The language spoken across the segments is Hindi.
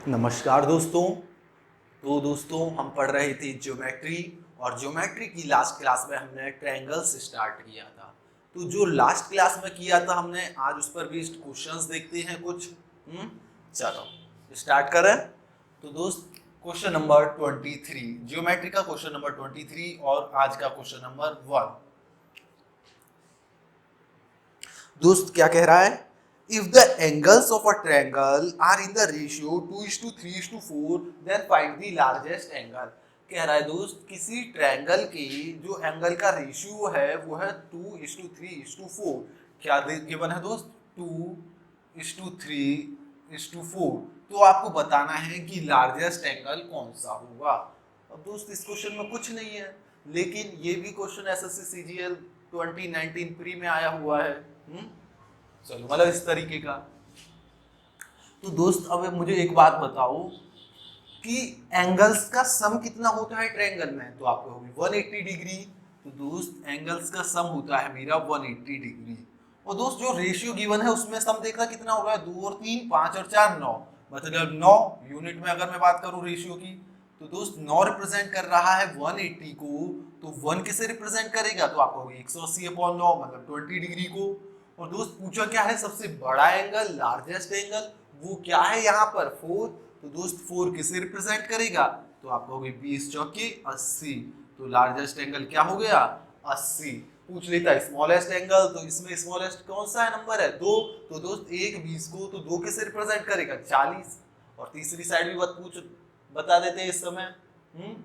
नमस्कार दोस्तों। तो दोस्तों हम पढ़ रहे थे ज्योमेट्री और ज्योमेट्री की लास्ट क्लास में हमने ट्रायंगल्स स्टार्ट किया था। तो जो लास्ट क्लास में किया था हमने आज उस पर बेस्ड क्वेश्चंस देखते हैं कुछ। चलो स्टार्ट करें। तो दोस्त क्वेश्चन नंबर 23 ज्योमेट्री का क्वेश्चन नंबर 23 और आज का क्वेश्चन नंबर 1। दोस्त क्या कह रहा है? If the angles of a triangle are in the ratio 2:3:4 then find the largest angle। कह रहा है दोस्त किसी ट्रायंगल के जो एंगल का रेशियो है वो है 2:3:4। क्या गिवन है दोस्त? 2:3:4। तो आपको बताना है कि लार्जेस्ट एंगल कौन सा होगा। अब दोस्त इस क्वेश्चन में कुछ नहीं है, लेकिन ये भी क्वेश्चन एसएससी सीजीएल 2019 प्री में आया हुआ है। चलो मतलब इस तरीके का। तो दोस्त अब मुझे एक बात बताओ कि एंगल्स का सम कितना होता है ट्रायंगल में? तो आपको होगी 180 डिग्री। तो दोस्त एंगल्स का सम होता है मेरा 180 डिग्री। और दोस्त जो रेशियो गिवन है उसमें सम देखना कितना होगा? 2 और 3 5 और 4 9, मतलब 9 यूनिट में अगर मैं बात करूं रेशियो की। तो दोस्त 9 रिप्रेजेंट कर रहा है 180 को, तो 1 किसे रिप्रेजेंट करेगा? तो आपको होगी 180/9 मतलब 20 डिग्री को। और दोस्त पूछा क्या है? सबसे बड़ा एंगल, लार्जेस्ट एंगल, वो क्या है यहाँ पर? 4। तो दोस्त 4 किसे रिप्रेजेंट करेगा? तो आप कहोगे 20 चौके 80। तो लार्जेस्ट एंगल क्या हो गया? 80। पूछ लेता है स्मॉलेस्ट एंगल, तो इसमें स्मॉलेस्ट कौन सा है नंबर है? 2। तो दोस्त 1 20 को तो 2 किसे रिप्रेजेंट करेगा? 40। और तीसरी साइड भी बता देते हैं इस समय।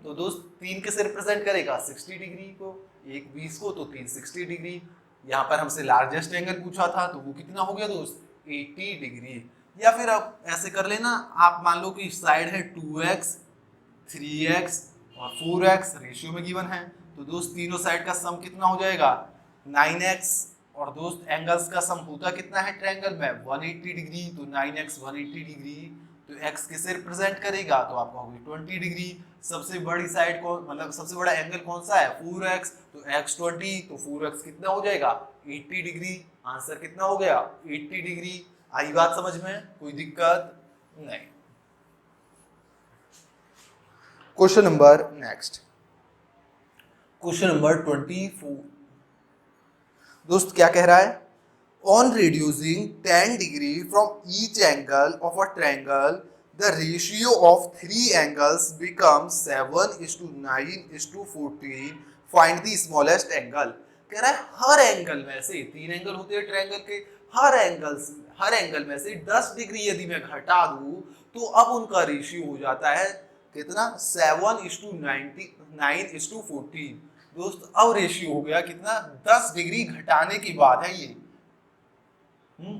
तो दोस्त 3 किसे रिप्रेजेंट करेगा? 60 डिग्री को। 1 20 को तो 3 60 डिग्री। यहाँ पर हमसे लार्जेस्ट एंगल पूछा था तो वो कितना हो गया दोस्त? 80 डिग्री। या फिर आप ऐसे कर लेना, आप मान लो कि साइड है 2x 3x और 4x रेशियो में गिवन है। तो दोस्त तीनों साइड का सम कितना हो जाएगा? 9x। और दोस्त एंगल्स का सम होता कितना है ट्रायंगल में? 180 डिग्री। तो 9x 180 डिग्री। तो x किसे रिप्रेजेंट करेगा? तो आपका होगी 20 डिग्री। सबसे बड़ी साइड को मतलब सबसे बड़ा एंगल कौन सा है? 4x। तो x 20 तो 4x कितना हो जाएगा? 80 डिग्री। आंसर कितना हो गया? 80 डिग्री। आई बात समझ में? कोई दिक्कत नहीं। Question number next, question number 24। दोस्त क्या कह रहा है? On reducing 10 degree from each angle of a triangle, the ratio of three angles becomes 7:9:14. Find the smallest angle। कह रहा है हर एंगल में से, 3 एंगल होते हैं ट्रायंगल के, हर एंगल में से 10 डिग्री यदि मैं घटा दूं तो अब उनका रेशियो हो जाता है कितना? 7:9:14। दोस्त अब रेशियो हो गया कितना? 10 डिग्री घटाने के बाद है ये।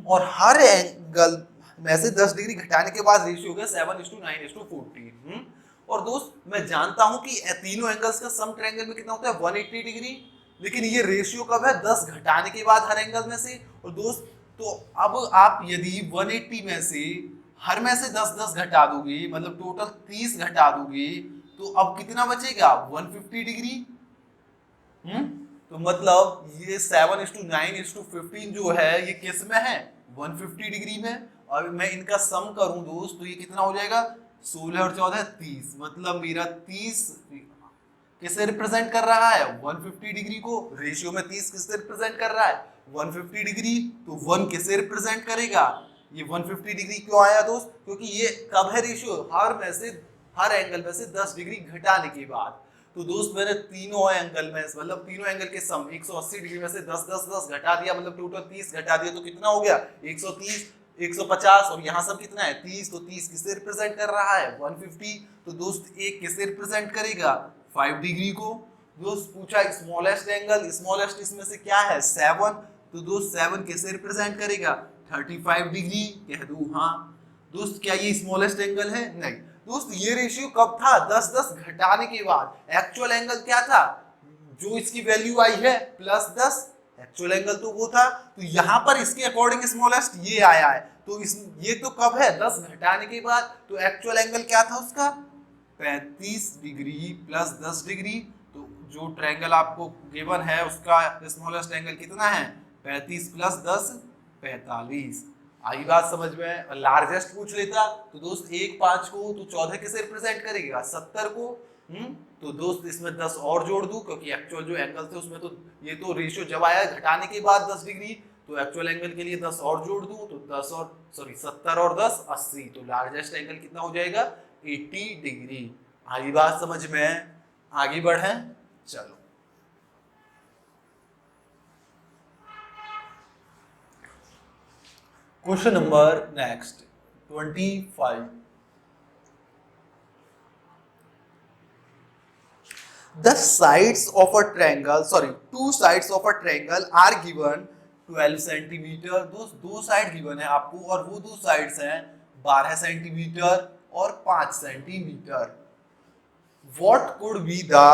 और हर एंगल में से 10 डिग्री घटाने के बाद रेशियो हो गया 7:9:14। और दोस्त मैं जानता हूं कि तीनों एंगल्स का सम ट्रायंगल में कितना होता है? 180 डिग्री। लेकिन ये रेशियो कब है? 10 घटाने के बाद हर एंगल में से। और दोस्त तो अब आप यदि 180 में से हर में से 10 10 घटा दोगे, मतलब टोटल 30 घटा दोगे, तो अब कितना बचेगा? 150 डिग्री। तो मतलब ये 7:9:15 जो है ये किस में है? 150 डिग्री में। और मैं इनका सम करूं दोस्त तो ये कितना हो जाएगा? 16 और 14 30, मतलब मेरा 30 किसे रिप्रेजेंट कर रहा है? 150 डिग्री को। रेशियो में 30 किसे रिप्रेजेंट कर रहा है? 150 डिग्री। तो 1 किसे रिप्रेजेंट करेगा? ये 150 डिग्री क्यों आया दोस्त? क्योंकि ये कब है रेशियो? हर एंगल में से 10 डिग्री घटाने के बाद। तो दोस्त मैंने तीनों एंगल में मतलब तीनों एंगल के सम 180 डिग्री में से 10 10 10 घटा दिया, मतलब टोटल 30 घटा दिया, तो कितना हो गया? 130 150। और यहाँ सब कितना है? 30। तो 30 किसे रिप्रेजेंट कर रहा है? 150। तो दोस्त एक किसे रिप्रेजेंट करेगा? 5 डिग्री को। दोस्त पूछा स्मॉलेस्ट एंगल, स्मॉलेस्ट इसमें से क्या है? 7। तो दोस्त 7 किसे रिप्रेजेंट करेगा? 35 डिग्री। कह दू हाँ। दोस्त क्या ये स्मॉलेस्ट एंगल है? नहीं। दोस्त ये रेशियो कब था? 10 10 घटाने के बाद। एक्चुअल एंगल क्या था? जो इसकी वैल्यू आई है +10, एक्चुअल एंगल तो वो था। तो यहाँ पर इसके अकॉर्डिंग स्मॉलेस्ट ये आया है। तो ये तो कब है? 10 घटाने के बाद। तो एक्चुअल एंगल क्या था उसका? 35 डिग्री प्लस 10 डिग्री। तो जो ट्रायंगल आपको गिवन है उसका स्मॉलेस्ट एंगल कितना है? 35 + 10 45। आई बात समझ में। लार्जेस्ट पूछ लेता तो दोस्त 1 5 को तो 14 किसे रिप्रेजेंट करेगा 70 को। तो दोस्त इसमें 10 और जोड़ दूं क्योंकि एक्चुअल जो एंगल थे उसमें तो ये तो रेशियो जब आया घटाने के बाद 10 डिग्री, तो एक्चुअल एंगल के लिए 10 और जोड़ दूं तो 10 और सॉरी 70 और 10 80, तो लार्जेस्ट एंगल कितना हो जाएगा 80 डिग्री। आई बात समझ में। आगे बढ़े चलो। Question number next 25। The sides of a triangle, sorry, two sides of a triangle are given 12 centimetre. दो साइड गिवन है आपको और वो दो साइड्स हैं 12 सेंटीमीटर और 5 centimetre. What could be the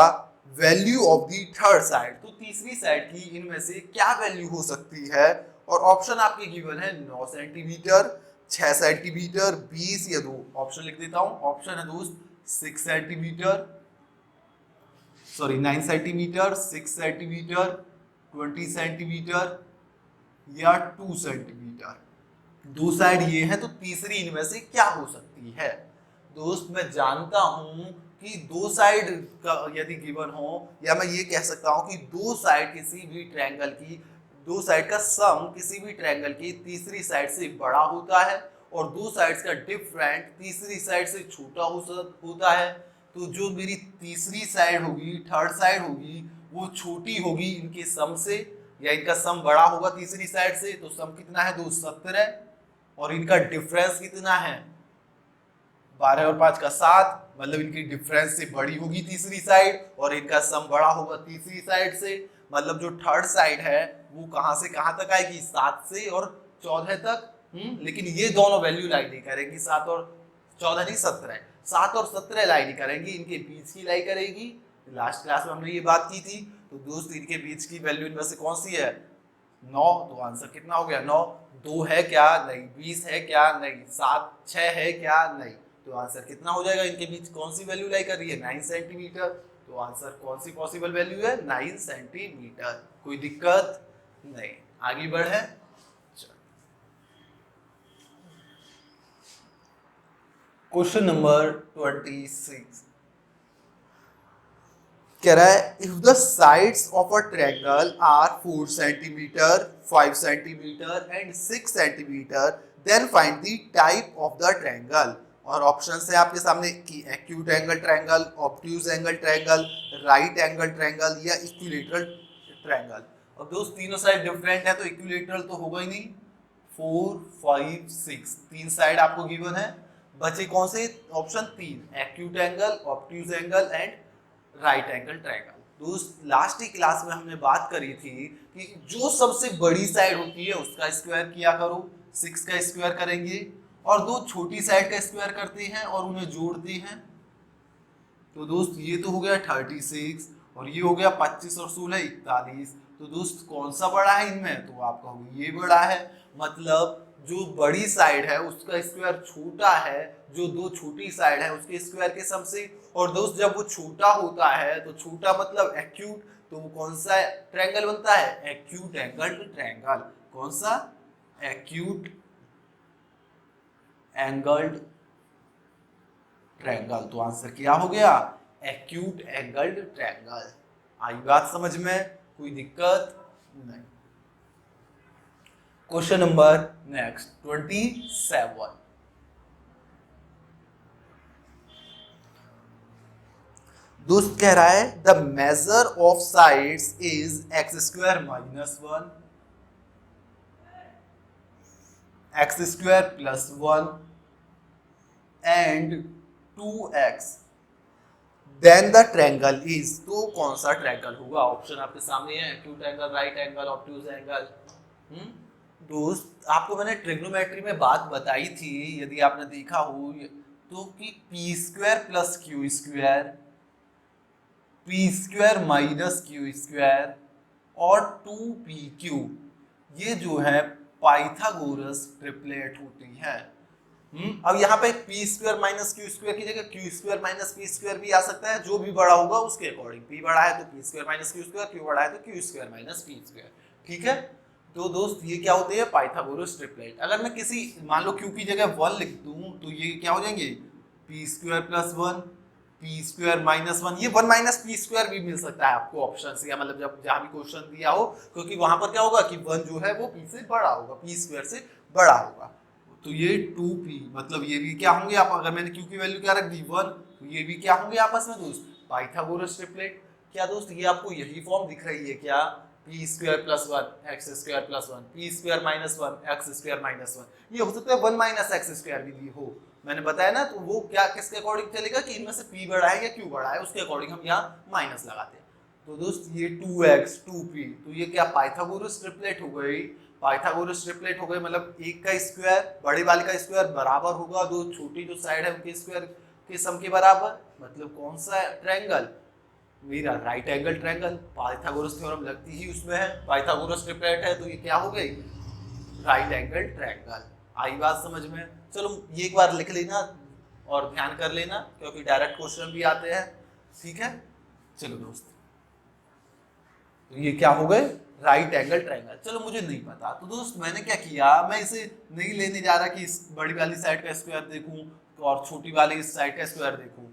value of the third side? तो तीसरी साइड की इनमें से क्या वैल्यू हो सकती है? और ऑप्शन आपके गिवन है 9 सेंटीमीटर, 6 सेंटीमीटर, 20 या 2। ऑप्शन लिख देता हूं। ऑप्शन है दोस्त 6 centimetre, sorry 9 centimetre, 6 centimetre, 20 centimetre या 2 सेंटीमीटर। दो साइड ये है तो तीसरी इनमें से क्या हो सकती है? दोस्त मैं जानता हूं कि दो साइड का यदि गिवन हो, या मैं ये कह सकता हूं कि दो साइड किसी भी ट्रायंगल की, दो साइड का सम किसी भी ट्रायंगल की तीसरी साइड से बड़ा होता है और दो साइड्स का डिफरेंट तीसरी साइड से छोटा होता है। तो जो मेरी तीसरी साइड होगी, थर्ड साइड होगी, वो छोटी होगी इनके सम से, या इनका सम बड़ा होगा तीसरी साइड से। तो सम कितना है 270 और इनका डिफरेंस कितना है 12 और 5 का 7, मतलब इनकी डिफरेंस से बड़ी होगी तीसरी साइड और इनका सम बड़ा होगा तीसरी साइड से। मतलब जो थर्ड साइड है वो कहां से कहां तक आएगी 7 से और 14 तक। लेकिन ये दोनों वैल्यू लाई नहीं करेंगी, 7 और 14 नहीं 17, 7 और 17 लाई नहीं करेंगी, इनके बीच की लाई करेगी। लास्ट क्लास में हमने ये बात की थी। तो दोस्त इनके बीच की वैल्यू इनमें से कौन सी है 9। तो आंसर कितना हो गया 9। 2 है क्या नहीं, 20 है क्या नहीं, 7 6 है क्या नहीं। तो आंसर कितना हो जाएगा, इनके बीच कौन सी वैल्यू लाई कर रही है 9 सेंटीमीटर। तो आंसर कौन सी पॉसिबल वैल्यू है 9 सेंटीमीटर। कोई दिक्कत नहीं। आगे बढ़े। क्वेश्चन नंबर 26 कह रहा है if the sides of a triangle are 4 centimetre, 5 centimetre and 6 centimetre then find the type of the triangle. और ऑप्शंस है आपके सामने कि acute angle triangle, obtuse angle triangle, right angle triangle या इक्विलेटरल ट्रायंगल। अब दोस्त तीनों साइड डिफरेंट है तो इक्विलेटरल तो होगा ही नहीं। 4 5 6 तीन साइड आपको गिवन है, बचे कौन से option 3 acute angle, obtuse angle and right angle triangle. दोस्त लास्ट ही क्लास में हमने बात करी थी कि जो सबसे बड़ी साइड होती है उसका स्क्वायर किया करो, 6 का स्क्वायर करेंगे, और दो छोटी साइड का स्क्वायर करते हैं और उन्हें जोड़ते हैं। तो दोस्त ये तो हो गया 36 और ये हो गया 25 और 16 41। तो दोस्त कौन सा बड़ा है इनमें, तो आप कहोगे ये बड़ा है। मतलब जो बड़ी साइड है उसका स्क्वायर छोटा है जो दो छोटी साइड है उसके स्क्वायर के सम से। और दोस्त जब वो छोटा होता है तो छोटा मतलब एक्यूट, तो वो कौन सा ट्रायंगल बनता है एक्यूट एंगल ट्रायंगल। कौन सा एक्यूट एंगल्ड ट्रायंगल। तो आंसर क्या हो गया एक्यूट एंगल्ड ट्रायंगल। आई बात समझ में, कोई दिक्कत नहीं। क्वेश्चन नंबर नेक्स्ट 27 दोस्त कह रहा है the measure of sides is x square minus 1, x square plus 1 and 2x then the triangle is. तो कौन सा ट्रायंगल होगा? ऑप्शन आपके सामने है acute angle, right angle, obtuse angle. दोस्त आपको मैंने ट्रिग्नोमेट्री में बात बताई थी यदि आपने देखा हो तो कि P square plus Q square, P square minus Q square और 2pq ये जो है पाइथागोरस ट्रिपलेट होती है। अब यहाँ पे P square minus Q square की जगह Q square minus P square भी आ सकता है, जो भी बड़ा होगा उसके अकॉर्डिंग। पी बड़ा है तो P square minus Q square, Q बड़ा है तो Q square minus P square. ठीक है, तो दोस्त ये क्या होते हैं, पाइथागोरस ट्रिपलेट। अगर मैं किसी मान लो क्यू की जगह 1 लिख दूं तो ये क्या हो जाएंगे, P square plus 1 P square minus 1। ये 1 माइनस पी स्क्वायर भी मिल सकता है आपको ऑप्शन से, या मतलब जब जहां भी क्वेश्चन दिया हो, क्योंकि वहां पर क्या होगा कि 1 जो है वो पी से बड़ा होगा, पी स्क्वायर से बड़ा होगा। तो ये 2p, मतलब ये भी क्या होंगे, आप अगर मैंने q की वैल्यू क्या रख दी 1, तो ये भी क्या होंगे आपस में दोस्त, पाइथागोरस ट्रिपलेट। क्या दोस्त ये आपको यही फॉर्म दिख रही है क्या, P square plus 1 x square plus 1 P square minus 1 x square minus 1। ये हो सकता है 1 माइनस एक्स स्क्वायर भी दी हो, मैंने बताया ना। तो वो क्या किसके अकॉर्डिंग चलेगा कि इनमें से p बड़ा है या q बड़ा है, उसके अकॉर्डिंग हम यहाँ माइनस लगाते हैं। तो दोस्त ये 2x 2p, तो ये क्या पाइथागोरस ट्रिपलेट हो गई। पाइथागोरस ट्रिपलेट हो गए, मतलब एक का स्क्वायर बड़े वाले का स्क्वायर बराबर होगा दो छोटी जो साइड है उनके स्क्वायर के सम के बराबर। मतलब कौन सा ट्रायंगल, मेरा right angle triangle. Pythagoras theorem लगती ही उसमें है, पाइथागोरस ट्रिपलेट है, तो ये क्या हो गई, राइट एंगल ट्रायंगल। आई बात समझ में। चलो ये एक बार लिख लेना और ध्यान कर लेना, क्योंकि डायरेक्ट क्वेश्चन भी आते हैं, ठीक है। चलो दोस्त, तो ये क्या हो गए, राइट एंगल ट्रायंगल। चलो मुझे नहीं पता, तो दोस्त मैंने क्या किया, मैं इसे नहीं लेने जा रहा कि इस बड़ी वाली साइड का स्क्वायर देखूं और छोटी वाली इस साइड का स्क्वायर देखूं।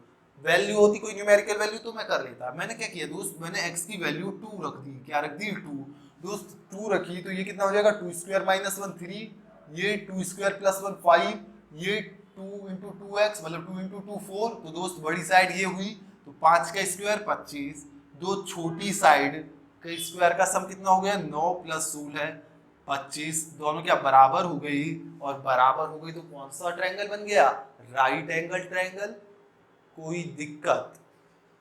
वैल्यू होती कोई न्यूमेरिकल वैल्यू तो मैं कर लेता। मैंने क्या किया दोस्त, मैंने x की वैल्यू 2 रख दी। क्या रख दी, 2। दोस्त 2 रखी तो ये कितना हो जाएगा, 2 स्क्वायर माइनस 1 3, ये 2 स्क्वायर प्लस 1 5, ये 2 इंटू 2x मतलब 2 इंटू 2 4। तो दोस्त बड़ी साइड ये हुई, तो 5 का स्क्वायर 25, दो छोटी साइड का स्क्वायर का सम कितना हो गया, 9 प्लस 16 25, दोनों क्या बराबर हो गई, और बराबर हो गई तो कौन सा ट्रायंगल बन गया, राइट एंगल ट्रायंगल। कोई दिक्कत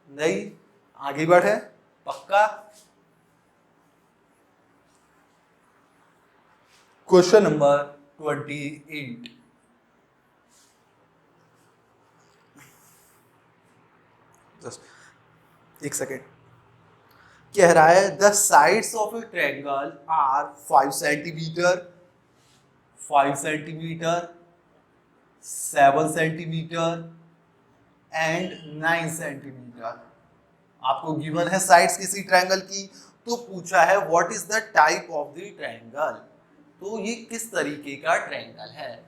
नहीं, आगे बढ़े, पक्का। क्वेश्चन नंबर 28, जस्ट एक सेकेंड। कह रहा है the sides of a triangle are 5 centimetre 5 centimetre 7 centimetre and 9 centimetre. आपको गिवन है साइड्स किसी ट्रायंगल की, तो पूछा है what is the type of the triangle, तो ये किस तरीके का ट्रायंगल है।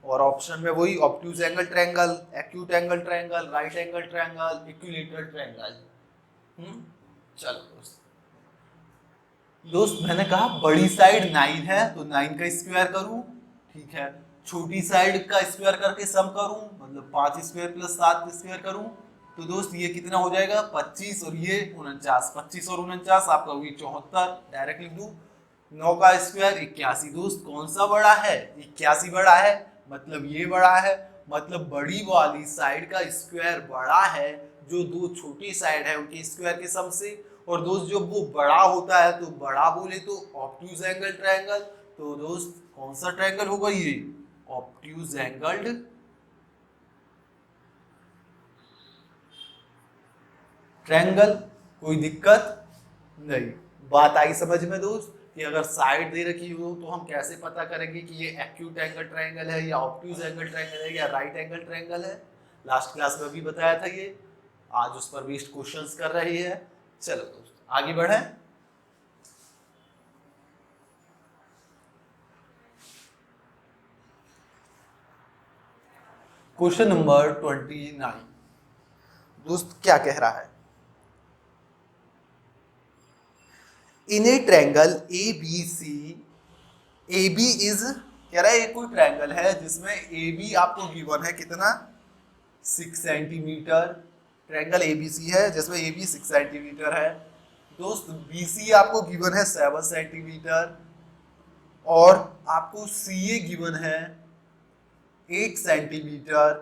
और ऑप्शन में वही obtuse angle triangle, acute angle triangle, right angle triangle, equilateral triangle. चलो दोस्त मैंने कहा बड़ी साइड 9 है तो 9 का स्क्वायर करूं, ठीक है। छोटी साइड का स्क्वायर करके सम करूं, मतलब 5 स्क्वायर प्लस 7 स्क्वायर करूं, तो दोस्त ये कितना हो जाएगा 25, और ये 49, 25 और 49 आपका हुई 74, डायरेक्ट लिख दूं। 9 का स्क्वायर 81। दोस्त कौन सा बड़ा है, 81 बड़ा है, मतलब ये बड़ा है, मतलब बड़ी वाली साइड का स्क्वायर बड़ा है जो दो छोटी साइड है उनके स्क्वायर के सम से। और दोस्त जब वो बड़ा होता है तो बड़ा बोले तो ऑब्ट्यूज एंगल ट्रायंगल। तो दोस्त कौन सा ट्रायंगल होगा ये, ऑब्ट्यूज एंगल्ड ट्रायंगल। कोई दिक्कत नहीं, बात आई समझ में दोस्त, कि अगर साइड दे रखी हो तो हम कैसे पता करेंगे कि ये एक्यूट एंगल ट्रायंगल है या ऑब्ट्यूज एंगल ट्रायंगल है या राइट एंगल ट्रायंगल है। लास्ट क्लास में भी बताया था ये, आज उस पर बेस्ड क्वेश्चंस कर रही है। चलो दोस्त आगे बढ़े। क्वेश्चन नंबर 29 दोस्त क्या कह रहा है, in a triangle A B C, A B is, कह रहा है ये कोई ट्रायंगल है जिसमें ए बी आपको गिवन है कितना 6 centimetre. Triangle A B C है जिसमें ए बी 6 सेंटीमीटर है। दोस्त बी सी आपको गिवन है 7 सेंटीमीटर, और आपको सी ए गिवन है 8 सेंटीमीटर।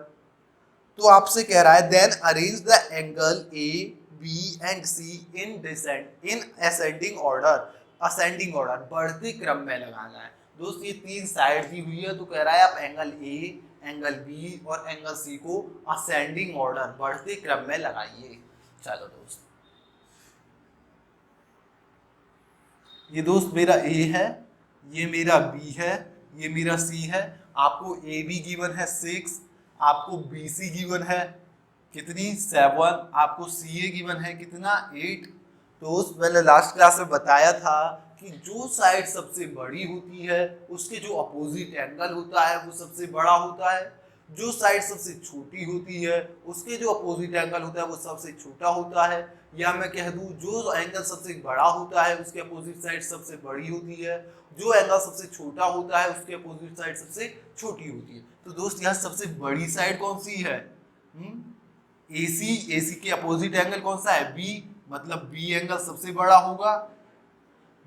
तो आपसे कह रहा है then arrange the angle A B and C in ascending order, ascending order बढ़ते क्रम में लगाना है। दोस्त ये 3 साइड दी हुई है, तो कह रहा है आप एंगल ए, एंगल बी और एंगल सी को असेंडिंग ऑर्डर बढ़ते क्रम में लगाइए। चलो दोस्त, ये दोस्त मेरा ए है, ये मेरा बी है, ये मेरा सी है। आपको ए बी गिवन है 6, आपको बी सी गिवन है कितनी 7, आपको सी ए गिवन है कितना 8। दोस्त मैंने लास्ट क्लास में बताया था कि जो साइड सबसे बड़ी होती है उसके जो अपोजिट एंगल होता है वो सबसे बड़ा होता है, जो साइड सबसे छोटी होती है उसके जो अपोजिट एंगल होता है वो सबसे छोटा होता है, या मैं कह दूं जो एंगल सबसे बड़ा होता है उसके अपोजिट साइड सबसे बड़ी होती है, जो एंगल सबसे छोटा होता है उसके अपोजिट साइड सबसे छोटी होती है। तो दोस्त यहाँ सबसे बड़ी साइड कौन सी है? AC के अपोजिट एंगल कौन सा है? B, मतलब B एंगल सबसे बड़ा होगा।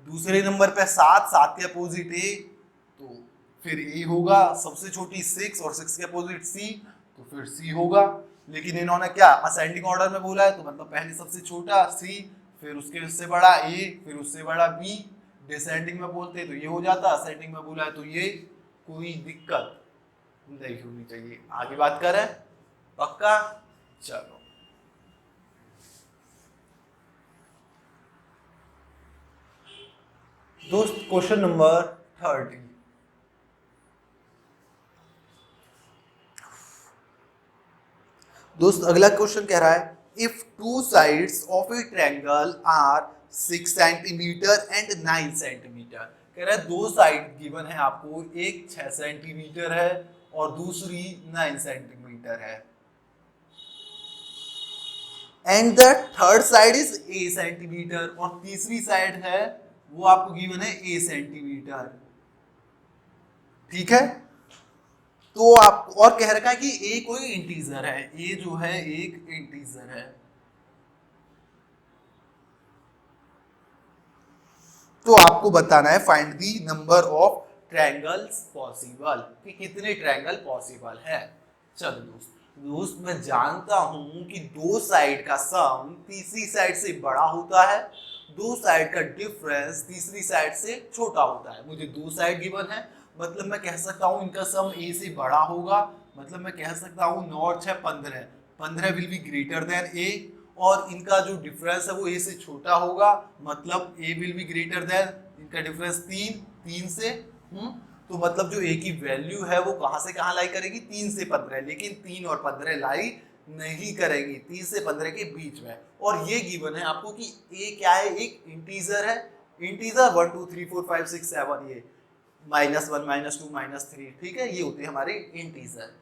दूसरे नंबर पे 7 के अपोजिट A, तो फिर A होगा। सबसे छोटी 6 और 6 के अपोजिट C, तो फिर C होगा। लेकिन इन्होंने क्या असेंडिंग ऑर्डर में बोला है, तो मतलब पहले सबसे छोटा C, फिर उससे बड़ा A, फिर उससे बड़ा B। डिसेंडिंग में बोलते तो ये हो जाता, असेंडिंग में बोला है तो ये। कोई दिक्कत नहीं होनी चाहिए। आगे बात करें, पक्का? चलो दोस्त, क्वेश्चन नंबर 30। दोस्त अगला क्वेश्चन कह रहा है if two sides of a triangle are 6 centimetre and 9 centimetre. कह रहा है दो साइड गिवन है आपको, एक 6 सेंटीमीटर है और दूसरी 9 सेंटीमीटर है, and the third side is A centimetre, और तीसरी साइड है वो आपको गिवन है ए सेंटीमीटर। ठीक है, तो आप और कह रखा है कि ए कोई इंटीजर है, ए जो है एक इंटीजर है। तो आपको बताना है find the number of triangles possible, कि कितने ट्रायंगल पॉसिबल है। चलो दोस्त मैं जानता हूं कि दो साइड का सम तीसरी साइड से बड़ा होता है, दो साइड का डिफरेंस तीसरी साइड से छोटा होता है। मुझे दो साइड गिवन है, मतलब मैं कह सकता हूं इनका सम ए से बड़ा होगा, मतलब मैं कह सकता हूं 9 और 6 15, 15 विल बी ग्रेटर देन ए, और इनका जो डिफरेंस है वो ए से छोटा होगा, मतलब ए विल बी ग्रेटर देन, इनका डिफरेंस 3 से। तो मतलब जो ए की वैल्यू है वो कहां से कहां लाई करेगी? 3 से 15, लेकिन 3 और 15 लाई नहीं करेगी, 3 से 15 के बीच में। और ये गिवन है आपको कि ए क्या है? एक इंटीजर है, इंटीजर 1 2 3 4 5 6 7, ये -1 -2 -3, ठीक है, ये होते हैं हमारे इंटीजर।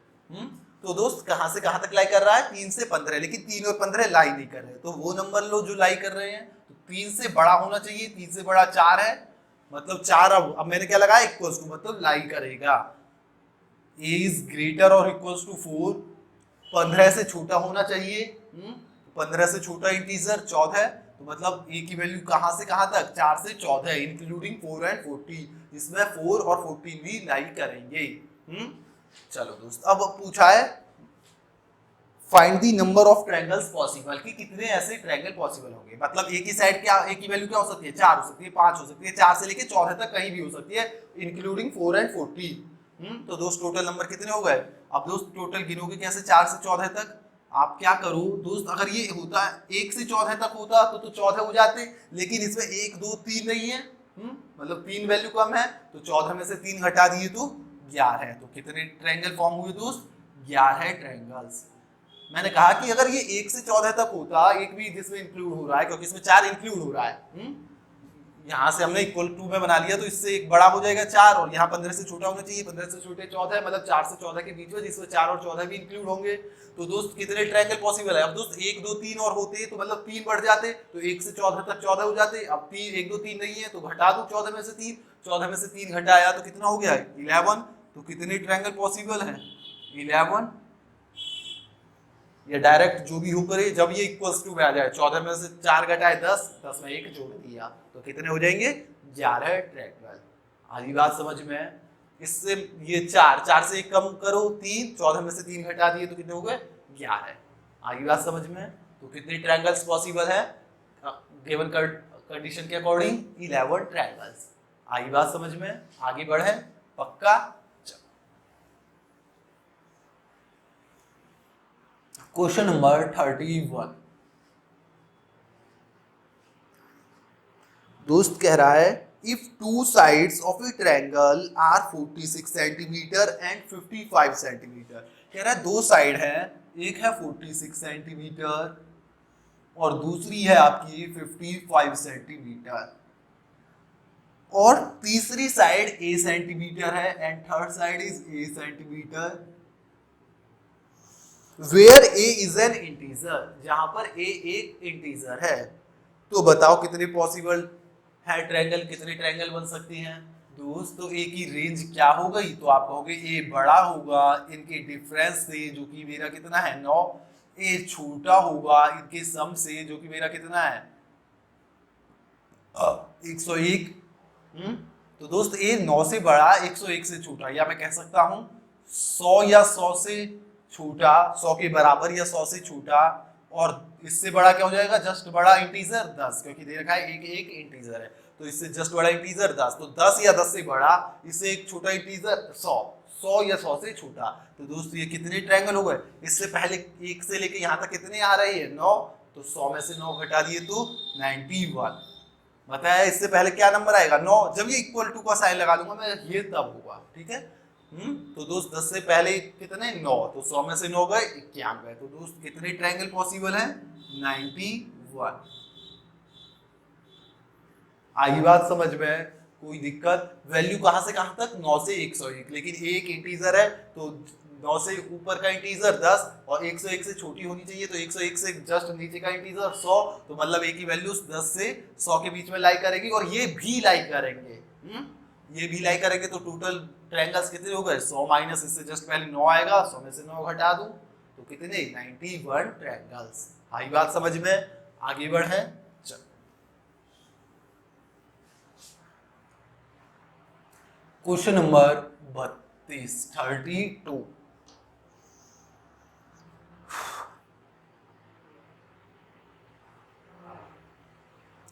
तो दोस्त कहां से कहां तक लाई कर रहा है? 3 से 15, लेकिन 3 और 15 लाई नहीं कर रहे, तो वो नंबर लो जो लाई कर रहे हैं। तो 3 से बड़ा होना चाहिए, 3 से बड़ा 4 है, मतलब 4। अब मैंने क्या लगाया? इक्वल्स टू, मतलब लाई करेगा। ए इज ग्रेटर और इक्वल्स टू 4, 15 से छोटा होना चाहिए। 15 से छोटा इंटीजर 14, तो मतलब ए की वैल्यू कहां से कहां तक? 4 से 14, इंक्लूडिंग 4 एंड 14, इसमें 4 और 14 भी लाई करेंगे। चलो दोस्त, अब पूछा है find the number of triangles possible, कि कितने ऐसे ट्रायंगल पॉसिबल होंगे। मतलब ए की साइड क्या, ए की वैल्यू क्या हो सकती है? 4 हो सकती है, 5 हो सकती है, 4 से लेके 14 तक कहीं भी हो सकती है, इंक्लूडिंग 4 एंड 14। तो दोस्त टोटल नंबर कितने हो गए? अब दोस्त टोटल गिनोगे कैसे 4 से 14 तक? आप क्या करो दोस्त, अगर ये होता 1 से 14 तक होता तो 14 हो जाते, लेकिन इसमें 1 2 3 नहीं है, मतलब 3 वैल्यू कम है, तो 14 में से 3 घटा दिए तो 11। तो कितने ट्रायंगल फॉर्म हुए दोस्त? 11 ट्रायंगल्स। मैंने कहा कि अगर ये 1 से 14 तक होता, एक भी जिसमें इंक्लूड हो रहा है, क्योंकि इसमें 4 इंक्लूड हो रहा है, यहाँ से हमने इक्वल टू में बना लिया, तो इससे एक बड़ा हो जाएगा 4, और यहाँ 15 से छोटा होना चाहिए, 15 से छोटे 14, मतलब 4 से 14 के बीच में, जिसमें 4 और 14 भी इंक्लूड होंगे। तो दोस्त कितने ट्रायंगल पॉसिबल है? अब दोस्त 1 2 3 और होते तो मतलब 3 बढ़ जाते, तो 1 से 14 तक 14 हो जाते। अब 3 1 2 3 नहीं है, तो घटा दो 14 में से 3, 14 में से 3 घटाया तो कितना हो गया? 11। तो कितने ट्रायंगल पॉसिबल है? 11। या डायरेक्ट जो भी हो करे, जब ये इक्वल्स टू में आ जाए, 14 में से 4 घटाए 10, 10 में 1 जोड़ दिया, तो कितने हो जाएंगे? 11 ट्रायंगल। आधी बात समझ में है? इससे ये 4 से 1 कम करो 3, 14 में से 3 घटा दिए तो कितने हो गए? 11। आधी बात समझ में है? तो कितने ट्रायंगल्स पॉसिबल है गिवन कंडीशन के अकॉर्डिंग? 11 ट्रायंगल्स। आधी बात समझ में? आगे बढ़े, पक्का? Question number 31। दोस्त कह रहा है if two sides of a triangle are 46 centimetre and 55 centimetre. कह रहा है दो साइड है, एक है 46 सेंटीमीटर और दूसरी है आपकी 55 सेंटीमीटर, और तीसरी साइड ए सेंटीमीटर है and third side is A centimetre, where A is an integer, जहां पर ए एक इंटीजर है। तो बताओ कितने पॉसिबल है ट्रायंगल, कितने ट्रायंगल बन सकते हैं दोस्तों। ए की रेंज क्या हो गई, तो आप कहोगे ए बड़ा होगा इनके डिफरेंस से जो कि मेरा कितना है 9, ए छोटा होगा इनके सम से जो कि मेरा कितना है 101। तो दोस्त ए 9 से बड़ा 101 से छोटा, या मैं कह सकता हूं 100 या 100 से छोटा, 100 के बराबर या 100 से छोटा, और इससे बड़ा क्या हो जाएगा, जस्ट बड़ा इंटीजर 10, क्योंकि दे रखा है एक इंटीजर है, तो इससे जस्ट बड़ा इंटीजर 10, तो 10 या 10 से बड़ा, इससे एक छोटा इंटीजर 100 या 100 से छोटा। तो दोस्तों ये कितने ट्रायंगल हो गए, इससे पहले एक से लेके यहाँ तक कितने आ रहे हैं 9, तो 100 में से 9 घटा दिए तो 91। बताया इससे पहले क्या नंबर आएगा 9, जब ये इक्वल टू का साइन लगा दूंगा मैं, ये तब होगा, ठीक है। तो दोस्त 10 से पहले कितने 9, तो 100 में से 9 गए 91, तो दोस्त कितने ट्रायंगल पॉसिबल है 91। आई बात समझ में, कोई दिक्कत। वैल्यू कहां से कहां तक 9 से 101, लेकिन एक इंटीजर है तो 9 से ऊपर का इंटीजर 10 और 101 से छोटी होनी चाहिए, तो 101 से जस्ट नीचे का इंटीजर 100, तो मतलब एक ही वैल्यू 10 से 100 के बीच में लाई करेगी, और ये भी लाई करेंगे, ये भी लाई करेंगे। तो टोटल ट्रायंगल्स कितने हो गए 100 माइनस इससे जस्ट पहले 9 आएगा, 100 में से 9 घटा दूं तो कितने 91 ट्रायंगल्स। आई बात समझ में, आगे बढ़े। Question number 32।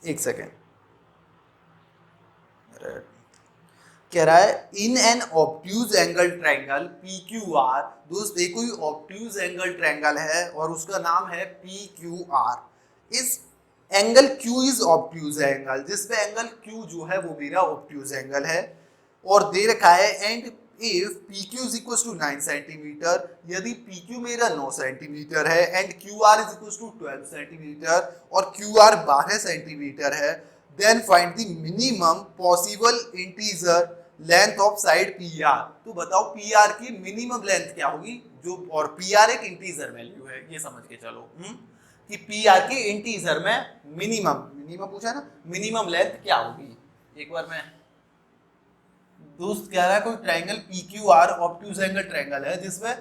एक सेकेंड, कह रहा है in an obtuse angle triangle PQR। दोस्त ये कोई ऑब्ट्यूज एंगल ट्रायंगल है और उसका नाम है PQR। इस angle Q is obtuse angle, जिसमें एंगल Q जो है वो मेरा ऑब्ट्यूज एंगल है, और दे रखा है and if PQ is equals to 9 centimetre, यदि PQ मेरा 9 सेंटीमीटर है and QR is equals to 12 centimetre और QR 12 सेंटीमीटर है, then find the minimum possible integer length of side PR। तो बताओ PR की मिनिमम लेंथ क्या होगी, जो और PR एक इंटीजर वैल्यू है, ये समझ के चलो कि PR की इंटीजर में मिनिमम पूछा ना, मिनिमम लेंथ क्या होगी। एक बार मैं दोस्त कह रहा है कोई triangle PQR obtuse angle triangle है, जिसमें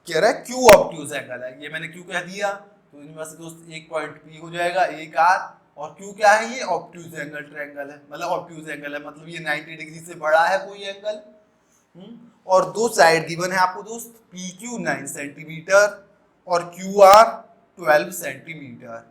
कह रहा है Q ऑब्ट्यूज एंगल है, ये मैंने Q कह दिया, तो इनमें से दोस्त एक पॉइंट P हो जाएगा, एक R, और Q क्या है, ये ऑब्ट्यूज एंगल ट्रायंगल है, मतलब ऑब्ट्यूज एंगल है, मतलब ये 90 डिग्री से बड़ा है कोई एंगल। और दो साइड गिवन है आपको दोस्त, PQ 9 सेंटीमीटर और QR 12 सेंटीमीटर,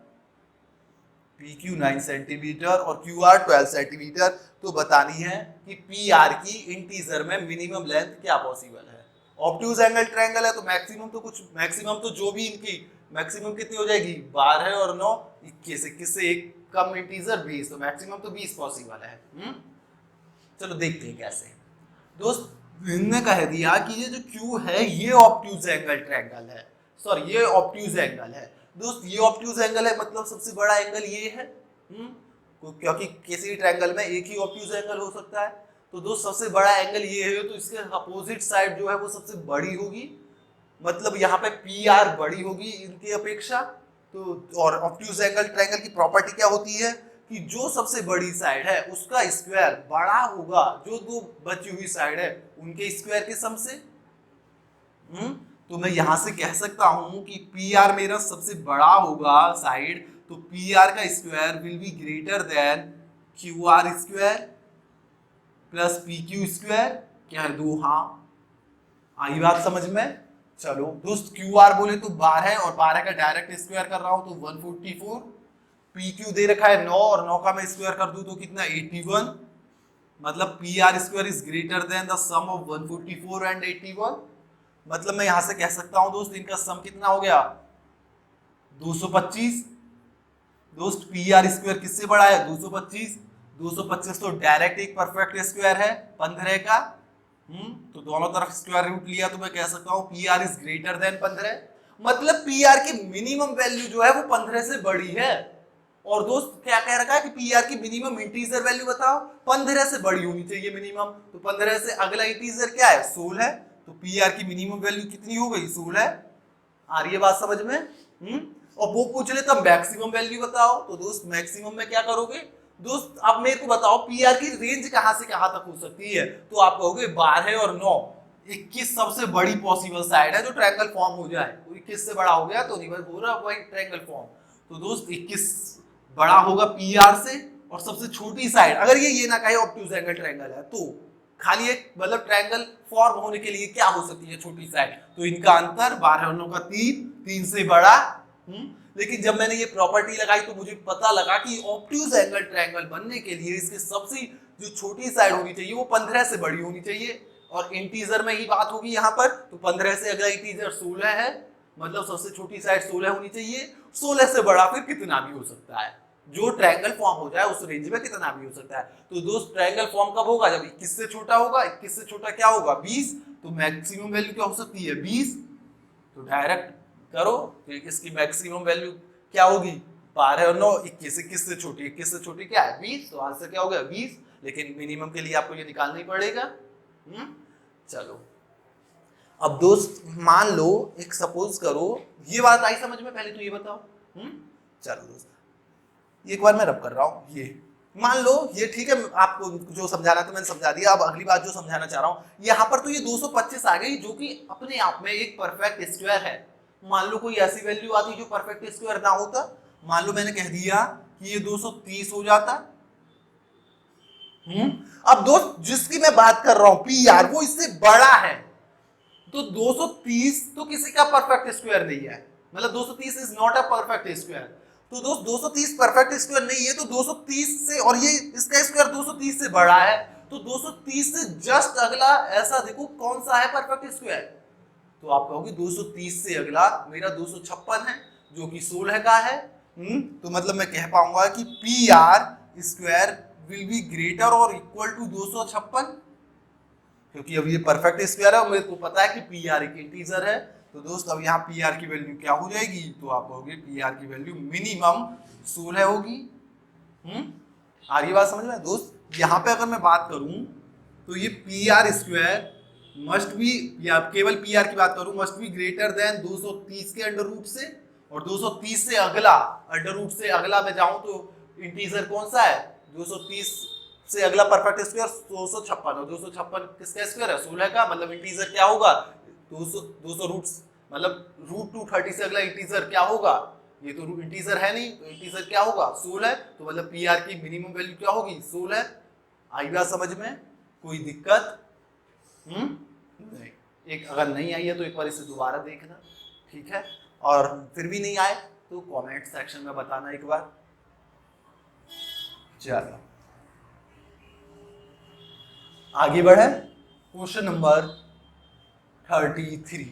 PQ 9 सेंटीमीटर और QR 12 सेंटीमीटर। तो बतानी है कि PR की इंटीजर में मिनिमम लेंथ क्या पॉसिबल है। ऑब्ट्यूज एंगल ट्रायंगल है तो मैक्सिमम तो जो भी इनकी मैक्सिमम कितनी हो जाएगी 12 और 9 21, 21 से एक कम इंटीजर 20, तो मैक्सिमम तो 20 पॉसिबल है। चलो देखते हैं कैसे। दोस्त इन्होंने कह दिया कि ये जो Q है ये ऑब्ट्यूज एंगल ट्रायंगल है, सॉरी ये ऑब्ट्यूज एंगल है। दोस्त ये ऑब्ट्यूज एंगल है, मतलब सबसे बड़ा एंगल ये है, क्योंकि किसी भी ट्रायंगल में एक ही ऑब्ट्यूज एंगल हो सकता है। तो दोस्त सबसे बड़ा एंगल ये है, तो इसके अपोजिट साइड जो है वो सबसे बड़ी होगी, मतलब यहाँ पे PR बड़ी होगी इनकी अपेक्षा। तो और ऑब्ट्यूज एंगल ट्रायंगल की प्रॉपर्टी क्या होती है कि जो सबसे बड़ी साइड है उसका स्क्वायर बड़ा होगा जो दो बची हुई साइड है उनके स्क्वायर के सम से। तो मैं यहां से कह सकता हूं कि PR मेरा सबसे बड़ा होगा साइड, तो PR का square will be greater then QR square plus PQ square. क्या दो, हाँ आई बात समझ में। चलो दोस्त QR बोले तो 12 और 12 का डायरेक्ट स्क्वायर कर रहा हूं तो 144, PQ दे रखा है 9 और 9 का मैं स्क्वायर कर दूं तो कितना 81, मतलब PR square is greater than the sum of 144 and 81। मतलब मैं यहां से कह सकता हूं दोस्त इनका सम कितना हो गया 225। दोस्त PR स्क्वायर किससे बड़ा है 225 तो डायरेक्ट एक परफेक्ट स्क्वायर है 15 का। तो दोनों तरफ स्क्वायर रूट लिया तो मैं कह सकता हूं PR इज ग्रेटर देन 15। मतलब पी आर की मिनिमम वैल्यू जो है वो 15 से बड़ी है। और दोस्त क्या कह रखा है कि पी आर की मिनिमम इंटीजर वैल्यू बताओ, 15 से बड़ी होनी चाहिए मिनिमम। तो 15 से अगला इंटीजर क्या है, 16 है। तो पी आर की मिनिमम वैल्यू कितनी हो गई, 16 है। आ रही है बात समझ में? और वो पूछ ले तब मैक्सिमम वैल्यू बताओ। तो दोस्त मैक्सिमम में क्या करोगे दोस्त, अब मेरे को बताओ पी आर की रेंज कहां से कहां तक हो सकती है। तो आप कहोगे 12 और 9, 21 सबसे बड़ी पॉसिबल साइड है जो ट्रायंगल फॉर्म हो जाए। तो 21 से बड़ा हो गया तो नहीं हो रहा भाई ट्रायंगल फॉर्म। तो दोस्त 21 बड़ा होगा पी आर से। और सबसे छोटी साइड अगर ये ना कहे ऑब्ट्यूज एंगल ट्रायंगल है, तो खाली एक मतलब ट्रायंगल फॉर्म होने के लिए क्या हो सकती है छोटी साइड। तो इनका अंतर 12 और 9 का 3, 3 से बड़ा। लेकिन जब मैंने ये प्रॉपर्टी लगाई तो मुझे पता लगा कि ऑब्ट्यूज एंगल ट्रायंगल बनने के लिए इसकी सबसे जो छोटी साइड होनी चाहिए वो 15 से बड़ी होनी चाहिए। और इंटीजर में ही बात होगी यहाँ पर। तो 15 से अगला इंटीजर 16 है, मतलब सबसे छोटी साइड 16 होनी चाहिए। 16 से बड़ा फिर कितना भी हो सकता है, जो ट्रायंगल फॉर्म हो जाए उस रेंज में कितना भी हो सकता है। तो दोस्त ट्रायंगल फॉर्म कब होगा, जब 21 से छोटा होगा। 21 से छोटा क्या होगा, 20। तो मैक्सिमम वैल्यू क्या हो सकती है, 20। तो डायरेक्ट करो, तो इसकी मैक्सिमम वैल्यू क्या होगी, 12 और 9, 21। 21 से छोटी, 21 से छोटी क्या है, 20। तो आंसर क्या हो गया, 20। लेकिन मिनिमम के लिए आपको ये निकालना ही पड़ेगा। चलो अब दोस्त मान लो, एक सपोज करो, ये बात आई समझ में, पहले तो ये बताओ। चलो दोस्त एक बार मैं रब कर रहा हूं, ये मान लो ये ठीक है, आपको जो समझाना था मैंने समझा दिया। अब अगली बात जो समझाना चाह रहा हूं, यहाँ पर तो ये 225 आ गई जो कि अपने आप में एक परफेक्ट स्क्वायर है। मान लो कोई ऐसी वैल्यू आती जो परफेक्ट स्क्वायर ना होता, मान लो मैंने कह दिया कि ये 230 हो जाता। अब दोस्त जिसकी मैं बात कर रहा हूं पी आर, वो इससे बड़ा है। तो 230 तो किसी का परफेक्ट स्क्वायर नहीं है, मतलब 230 is not a perfect square. तो दोस्त 230 परफेक्ट स्क्वायर नहीं है, तो 230 से, और ये इसका स्क्वायर 230 से बड़ा है, तो 230 से जस्ट अगला ऐसा देखो कौन सा है परफेक्ट स्क्वायर। तो आप कहोगे 230 से अगला मेरा 256 है जो कि 16 का है। तो मतलब मैं कह पाऊंगा कि P R square will be greater और इक्वल टू 256, क्योंकि अब ये परफेक्ट स्क्वायर है और मेरे को पता है कि पी आर एक इंटीजर है। तो दोस्त अब यहाँ पी आर की वैल्यू क्या हो जाएगी, तो आप कहोगे पी आर की वैल्यू मिनिमम 16 होगी। आ रही बात समझ में दोस्त? यहाँ पे अगर मैं बात करूं तो ये P R square must be, या केवल पी आर की बात करूं, मस्ट बी ग्रेटर देन 230 के अंडर रूट से। और 230 से अगला अंडर रूट से अगला मैं जाऊं तो इंटीजर कौन सा है, 230 से अगला परफेक्ट स्क्वायर 256, और 256 किसका स्क्वायर है, 16 का। मतलब इंटीजर क्या होगा, 200 रूट्स, मतलब रूट 230 से अगला इंटीजर क्या होगा, ये तो इंटीजर है नहीं, तो इंटीजर क्या होगा, 16। तो मतलब पी आर की मिनिमम वैल्यू क्या होगी, 16। आई बात समझ में, कोई दिक्कत? नहीं। एक अगर नहीं आई है तो एक बार इसे दोबारा देखना, ठीक है। और फिर भी नहीं आए तो कमेंट सेक्शन में बताना एक बार। चलो आगे बढ़े, क्वेश्चन नंबर 33।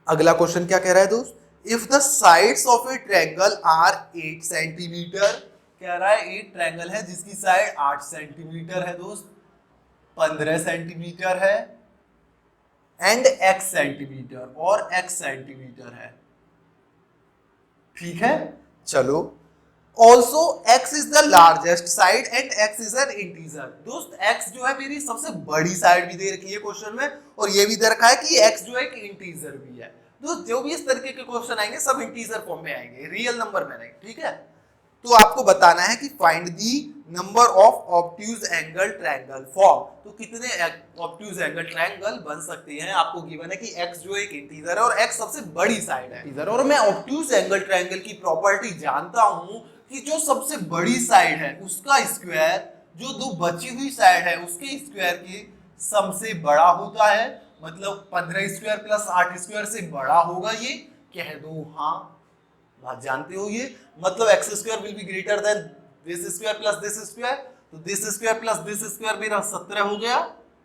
अगला क्वेश्चन क्या कह रहा है दोस्त, if the sides of a triangle are 8 centimetre, कह रहा है एक ट्रायंगल है जिसकी साइड 8 सेंटीमीटर है दोस्त, 15 सेंटीमीटर है एंड x सेंटीमीटर, और x सेंटीमीटर है, ठीक है। चलो also x is the largest side and x is an integer. दोस्त x जो है मेरी सबसे बड़ी साइड भी दे रखी है क्वेश्चन में, और ये भी दे रखा है कि x जो है एक इंटीजर भी है। दोस्त जो भी इस तरीके के क्वेश्चन आएंगे सब इंटीजर फॉर्म में आएंगे, रियल नंबर में नहीं, ठीक है। तो आपको बताना है कि find the number of obtuse angle triangle form. तो कितने ऑब्ट्यूज एंगल ट्रायंगल बन सकते हैं, आपको गिवन है कि x जो एक इंटीजर है और x सबसे बड़ी साइड है। और मैं ऑब्ट्यूज एंगल ट्रायंगल की प्रॉपर्टी जानता हूं कि जो सबसे बड़ी साइड है उसका स्क्वायर जो दो बची हुई साइड है उसके स्क्वायर के सम से बड़ा होता है। मतलब 15 स्क्वायर प्लस 8 स्क्वायर से बड़ा होगा, ये कह दो। हाँ बात जानते हो ये, मतलब x square will be greater than this square plus this square. तो this square plus this square मेरा 17 हो गया,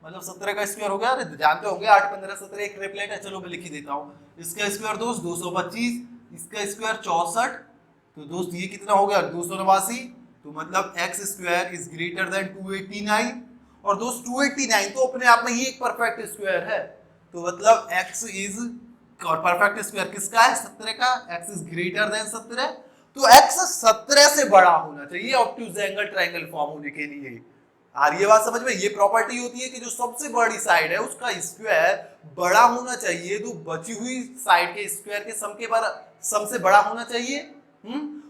मतलब 17 का स्क्वायर हो गया। अरे जानते होंगे 8 15 17 एक ट्रिपलेट है, चलो मैं लिख ही देता हूँ। इसका स्क्वायर दोस्त 225, इसका स्क्वायर 64, तो दोस्त ये कितना हो गया 289। तो मतलब x square is greater then 289, और दोस्त 289 तो अपने आप में ही एक परफेक्ट स्क्वायर है, तो मतलब एक्स इज, और परफेक्ट स्क्वायर किसका है, 17 का, एक्स इज ग्रेटर देन 17, तो एक्स 17 से बड़ा होना चाहिए ऑब्ट्यूज एंगल ट्रायंगल फॉर्म होने के लिए। आ रही है बात समझ में? ये प्रॉपर्टी होती है कि जो सबसे बड़ी साइड है उसका स्क्वायर बड़ा होना चाहिए, तो बची हुई साइड के स्क्वायर के सम से बड़ा होना चाहिए।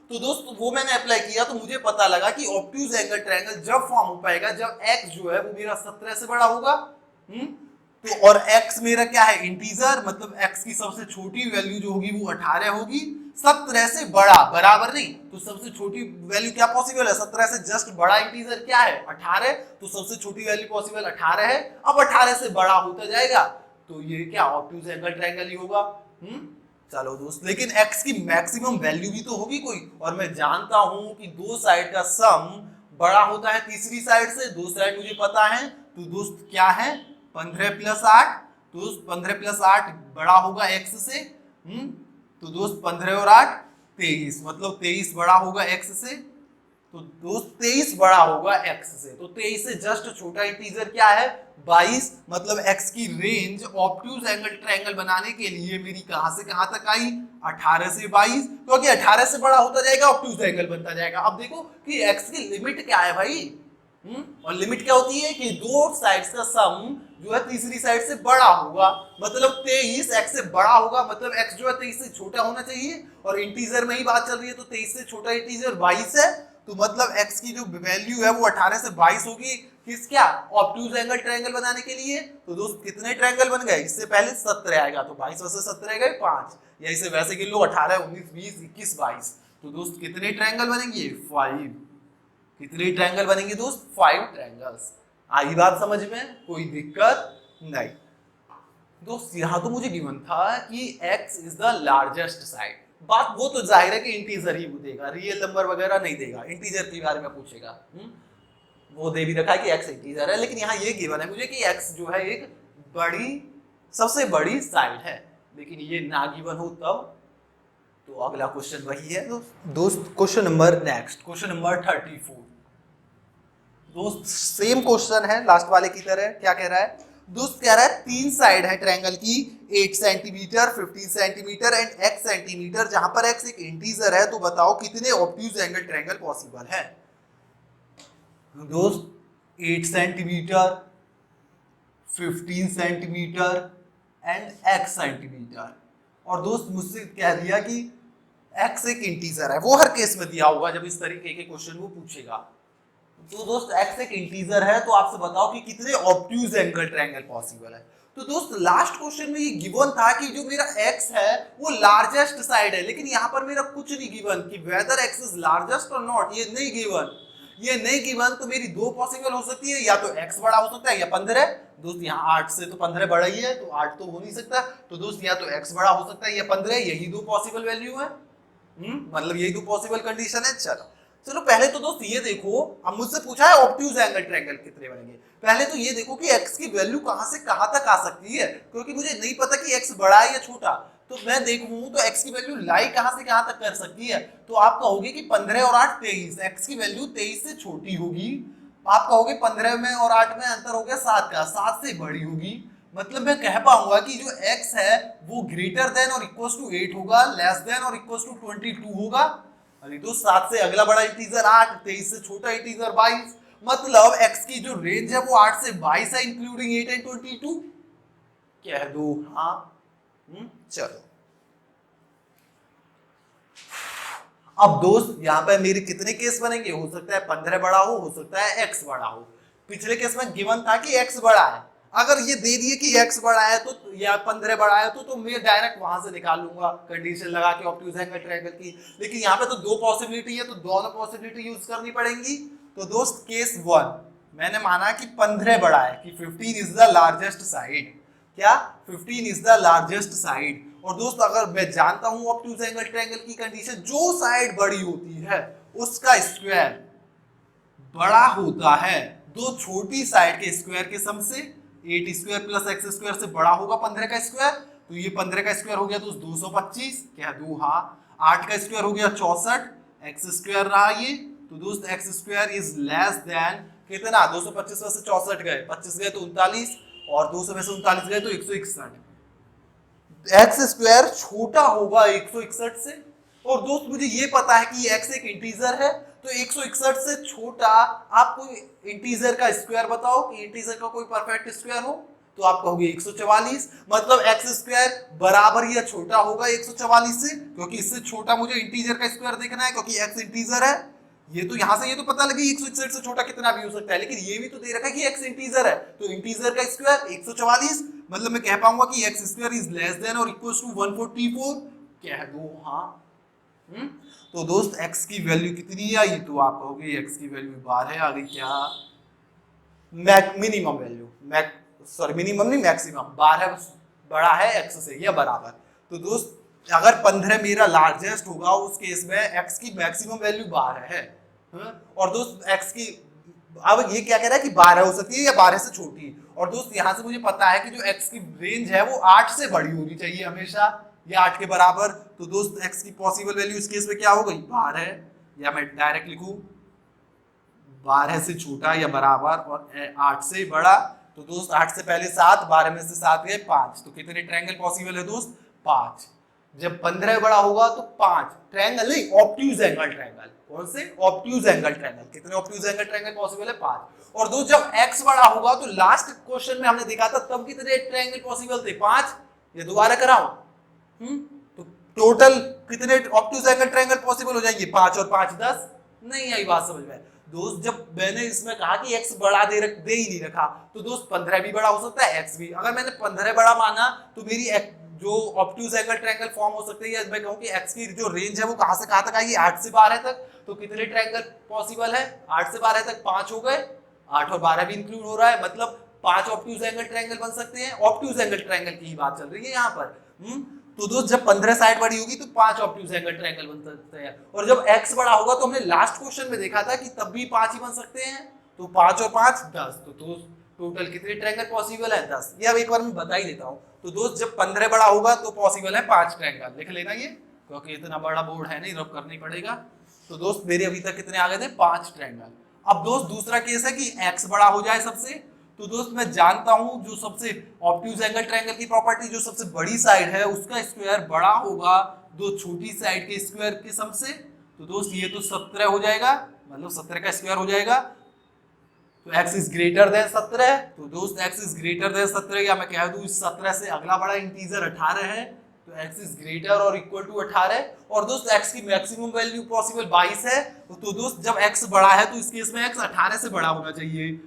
तो दोस्त वो मैंने अप्लाई किया तो मुझे पता लगा कि ऑब्ट्यूज एंगल ट्रायंगल जब फॉर्म हो पाएगा जब x जो है वो मेरा 17 से बड़ा होगा। तो और x मेरा क्या है, इंटीजर, मतलब x की सबसे छोटी वैल्यू जो होगी वो 18 होगी, 17 से बड़ा बराबर नहीं, तो सबसे छोटी वैल्यू क्या पॉसिबल है, 17 से जस्ट बड़ा इंटीजर क्या है 18, तो सबसे छोटी वैल्यू पॉसिबल 18 है। अब 18 से बड़ा होता जाएगा तो ये क्या ऑब्ट्यूज एंगल ट्रायंगल ही होगा। चलो दोस्त, लेकिन x की मैक्सिमम वैल्यू भी तो होगी कोई, और मैं जानता हूं कि दो साइड का सम बड़ा होता है तीसरी साइड से, दो साइड मुझे पता है, तो दोस्त क्या है 15 प्लस 8, दोस्त 15 प्लस 8 बड़ा होगा x से, तो दोस्त 15 और 8 23, मतलब 23 बड़ा होगा x से, तो दोस्त 23 बड़ा होगा x से, तो 23 से जस्ट छोटा इंटीजर क्या है 22, मतलब x की रेंज ऑब्ट्यूज एंगल ट्रायंगल बनाने के लिए मेरी कहां से कहां तक आई 18 से 22, क्योंकि 18 से बड़ा होता जाएगा ऑब्ट्यूज एंगल बनता जाएगा। अब देखो कि x की लिमिट क्या है भाई, और लिमिट क्या होती है कि दो साइड्स का सम जो है तीसरी साइड से बड़ा होगा, मतलब 23 x से बड़ा होगा, मतलब x जो है 23 से छोटा होना चाहिए, और इंटीजर में ही बात चल रही है तो 23 से छोटा इंटीजर 22 है, तो मतलब x की जो वैल्यू है वो 18 से 22 होगी, किस क्या ऑब्ट्यूज एंगल ट्रायंगल बनाने के लिए। तो दोस्त कितने ट्रायंगल बन गए, इससे पहले 17 आएगा तो 22 से 17 गए 5, या इसे वैसे गिन लो 18 19 20 21 22, तो दोस्त कितने ट्रायंगल बनेंगे 5, कितने ट्रायंगल बनेंगे दोस्त 5 ट्रायंगल्स। आई बात समझ में, कोई दिक्कत नहीं। दोस्त यहां तो मुझे गिवन था कि x is the largest side, बात वो तो जाहिर है कि इंटीजर ही वो देगा, रियल नंबर वगैरह नहीं देगा, इंटीजर के बारे में पूछेगा। वो दे भी रखा है कि x इंटीजर है, लेकिन यहाँ ये गिवन है मुझे कि x जो है एक बड़ी सबसे बड़ी साइड है, लेकिन ये ना गिवन हो तब तो अगला क्वेश्चन वही है दोस्त। Question number next, question number 34 दोस्त, सेम क्वेश्चन है लास्ट वाले की तरह। क्या कह रहा है दोस्त, कह रहा है तीन साइड है ट्रायंगल की 8 centimetre 15 centimetre and x centimetre, जहां पर x एक इंटीजर है, तो बताओ कितने ऑब्ट्यूज एंगल ट्रायंगल पॉसिबल है। दोस्त 8 centimetre 15 centimetre and x centimetre, और दोस्त मुझसे कह दिया कि x एक इंटीजर है, वो हर केस में दिया होगा जब इस तरीके के क्वेश्चन वो पूछेगा। तो दोस्त x एक इंटीजर है, तो आपसे बताओ कि कितने ऑब्ट्यूज एंगल ट्रायंगल पॉसिबल है। तो दोस्त लास्ट क्वेश्चन में ये गिवन था कि जो मेरा x है वो लार्जेस्ट साइड है, लेकिन यहाँ पर मेरा कुछ नहीं गिवन कि वेदर x इज लार्जेस्ट और नॉट, ये नहीं गिवन, ये नहीं गिवन। तो मेरी दो पॉसिबल हो सकती है, या तो x बड़ा हो सकता है या 15, दोस्त यहाँ 8 से तो 15 बड़ा ही है, तो 8 तो हो नहीं सकता, तो दोस्त या तो x बड़ा हो सकता है या 15, यही दो पॉसिबल वैल्यू है, मतलब यही दो पॉसिबल कंडीशन है। चलो पहले तो दोस्त ये देखो, अब मुझसे पूछा है ऑब्ट्यूज एंगल ट्रायंगल कितने बनेंगे, पहले तो ये देखो कि x की वैल्यू कहां से कहां तक आ सकती है, क्योंकि मुझे नहीं पता कि x बड़ा है या छोटा, तो मैं देखूं तो x की वैल्यू लाई कहां से कहां तक कर सकती है। तो आप कहोगे कि 15 और 8 23, x की वैल्यू 23 से छोटी होगी, आप कहोगे 15 में और 8 में अंतर हो गया 7 का, 7 से बड़ी होगी, मतलब मैं कह पाऊंगा कि जो x है वो ग्रेटर देन और इक्वल टू 8 होगा, लेस देन और इक्वल टू 22 होगा। अरे तो 7 से अगला बड़ा इंटीजर 8, 23 से छोटा इंटीजर 22, मतलब x की जो रेंज है वो 8 से 22 है इंक्लूडिंग 8 एंड 22, कह दो हाँ। चलो अब दोस्त यहाँ पे मेरे कितने केस बनेंगे, हो सकता है 15 बड़ा हो सकता है x बड़ा हो। पिछले केस में गिवन था कि x बड़ा है, अगर ये दे दिए कि x बड़ा है तो या 15 बड़ा है तो मैं डायरेक्ट वहां से निकाल लूंगा कंडीशन लगा के ऑब्ट्यूज एंगल ट्रायंगल की, लेकिन यहाँ पे तो दो पॉसिबिलिटी है तो दोनों पॉसिबिलिटी यूज करनी पड़ेंगी। तो दोस्त केस 1 मैंने माना कि 15 बड़ा है, कि 15 इज द लार्जेस्ट साइड, क्या 15 इज द लार्जेस्ट साइड। और दोस्त अगर मैं जानता हूं ऑब्ट्यूज एंगल ट्रायंगल की कंडीशन, जो साइड बड़ी होती है उसका स्क्वायर बड़ा होता है दो छोटी साइड के स्क्वायर के सम से, 8 स्क्वायर प्लस x स्क्वायर से बड़ा होगा 15 का स्क्वायर, तो ये 15 का स्क्वायर हो गया तो 225, क्या दो हाँ, 8 का स्क्वायर हो गया 64, x स्क्वायर रहा ये, तो तो दोस्त X square is less then कितना, 225 में से 64 गए, 25 गए तो 39, और 200 में से 39 गए तो 161। एक्स स्क्वायर छोटा होगा 161 से, और दोस्त मुझे ये पता है कि एक्स एक इंटीजर है, तो 161 से छोटा आप कोई इंटीजर का स्क्वायर बताओ कि इंटीजर का कोई परफेक्ट स्क्वायर हो, तो आप कहोगे 144, मतलब एक्स स्क्वायर बराबर या छोटा होगा 144 से, क्योंकि इससे छोटा मुझे इंटीजर का स्क्वायर देखना है, क्योंकि एक्स इंटीजर है। ये तो यहां से ये तो पता लगे 161 से छोटा कितना भी हो सकता है, लेकिन ये भी तो दे रखा है कि एक्स इंटीजर है, तो इंटीजर का स्क्वायर 144, मतलब मैं कह पाऊंगा कि X square is less then और इक्वल टू 144, कह दो हाँ। तो दोस्त एक्स की वैल्यू कितनी आई, तो आप कहोगे एक्स की वैल्यू 12 है। आगे क्या, मिनिमम वैल्यू, मिनिमम नहीं मैक्सिमम, 12 बड़ा है एक्स से या बराबर। तो दोस्त अगर 15 मेरा लार्जेस्ट होगा उस केस में एक्स की मैक्सिमम वैल्यू 12 है। और दोस्त एक्स की, अब ये क्या कह रहा है कि 12 हो सकती है या 12 से छोटी, और दोस्त यहां से मुझे पता है कि जो एक्स की रेंज है वो 8 से बड़ी होनी चाहिए हमेशा, या 8 के बराबर। तो दोस्त एक्स की पॉसिबल वैल्यू इस केस में क्या हो गई, 12, या मैं डायरेक्ट लिखूं 12 से छोटा या बराबर और 8 से बड़ा। तो दोस्त 8 से पहले 7, 12 में से 7 गए 5, तो कितने ट्रायंगल पॉसिबल है दोस्त, 5। जब 15 बड़ा होगा तो 5 ट्रायंगल नहीं, ऑब्ट्यूज एंगल ट्रायंगल, कौन से, ऑब्ट्यूज एंगल ट्रायंगल, कितने ऑब्ट्यूज एंगल ट्रायंगल पॉसिबल है, 5। और दोस्त जब x बड़ा होगा तो लास्ट क्वेश्चन में हमने देखा था तब कितने ट्रायंगल पॉसिबल थे, 5। ये दोबारा कराऊं, तो टोटल कितने ऑब्ट्यूज एंगल ट्रायंगल पॉसिबल हो जाएंगे, 5 और 5 10। नहीं आई बात समझ में दोस्त, जब मैंने इसमें कहा कि x बड़ा दे ही नहीं रखा, तो दोस्त 15 भी बड़ा हो सकता है, x भी। अगर मैंने 15 बड़ा माना तो मेरी जो ऑब्ट्यूज एंगल ट्रायंगल फॉर्म हो सकते हैं, या मैं कहूं कि x की जो रेंज है वो कहां से कहां तक आएगी, 8 से 12 तक। तो कितने ट्रायंगल पॉसिबल है, 8 से 12 तक 5 हो गए, 8 और 12 भी इंक्लूड हो रहा है, मतलब 5 ऑब्ट्यूज एंगल ट्रायंगल बन सकते हैं। ऑब्ट्यूज एंगल ट्रायंगल की ही बात चल रही है यहाँ पर। तो दोस्त जब 15 साइड बड़ी होगी तो 5 ऑब्ट्यूज एंगल ट्रायंगल बन सकते हैं, और जब x बड़ा होगा तो हमने लास्ट क्वेश्चन में देखा था कि तब भी 5 ही बन सकते हैं, तो 5 और 5 10। तो टोटल कितने ट्रायंगल पॉसिबल है, 10। ये अब एक बार मैं बता ही देता हूँ। तो दोस्त जब 15 बड़ा होगा तो पॉसिबल है 5 ट्रायंगल, लिख लेना ये, क्योंकि इतना बड़ा बोर्ड है नहीं, रब करना ही पड़ेगा। तो दोस्त मेरे अभी तक कितने आ गए थे, 5 ट्रायंगल। अब दोस्त दूसरा केस है कि x बड़ा हो जाए सबसे, तो दोस्त मैं जानता हूं जो सबसे ऑब्ट्यूज एंगल ट्रायंगल की प्रॉपर्टी, जो सबसे बड़ी साइड है उसका स्क्वायर बड़ा होगा दो छोटी साइड के स्क्वायर के सम से। तो दोस्त ये तो 17 हो जाएगा, मतलब 17 का स्क्वायर हो जाएगा, तो x इज ग्रेटर देन 17। तो दोस्त x इज ग्रेटर देन 17, या मैं कह दूं इस 17 से अगला बड़ा इंटीजर 18 है, तो x इज ग्रेटर और इक्वल टू 18। और दोस्त x की मैक्सिमम वैल्यू पॉसिबल 22 है, तो दोस्त जब x बड़ा है तो इस केस में x 18 से बड़ा होना चाहिए,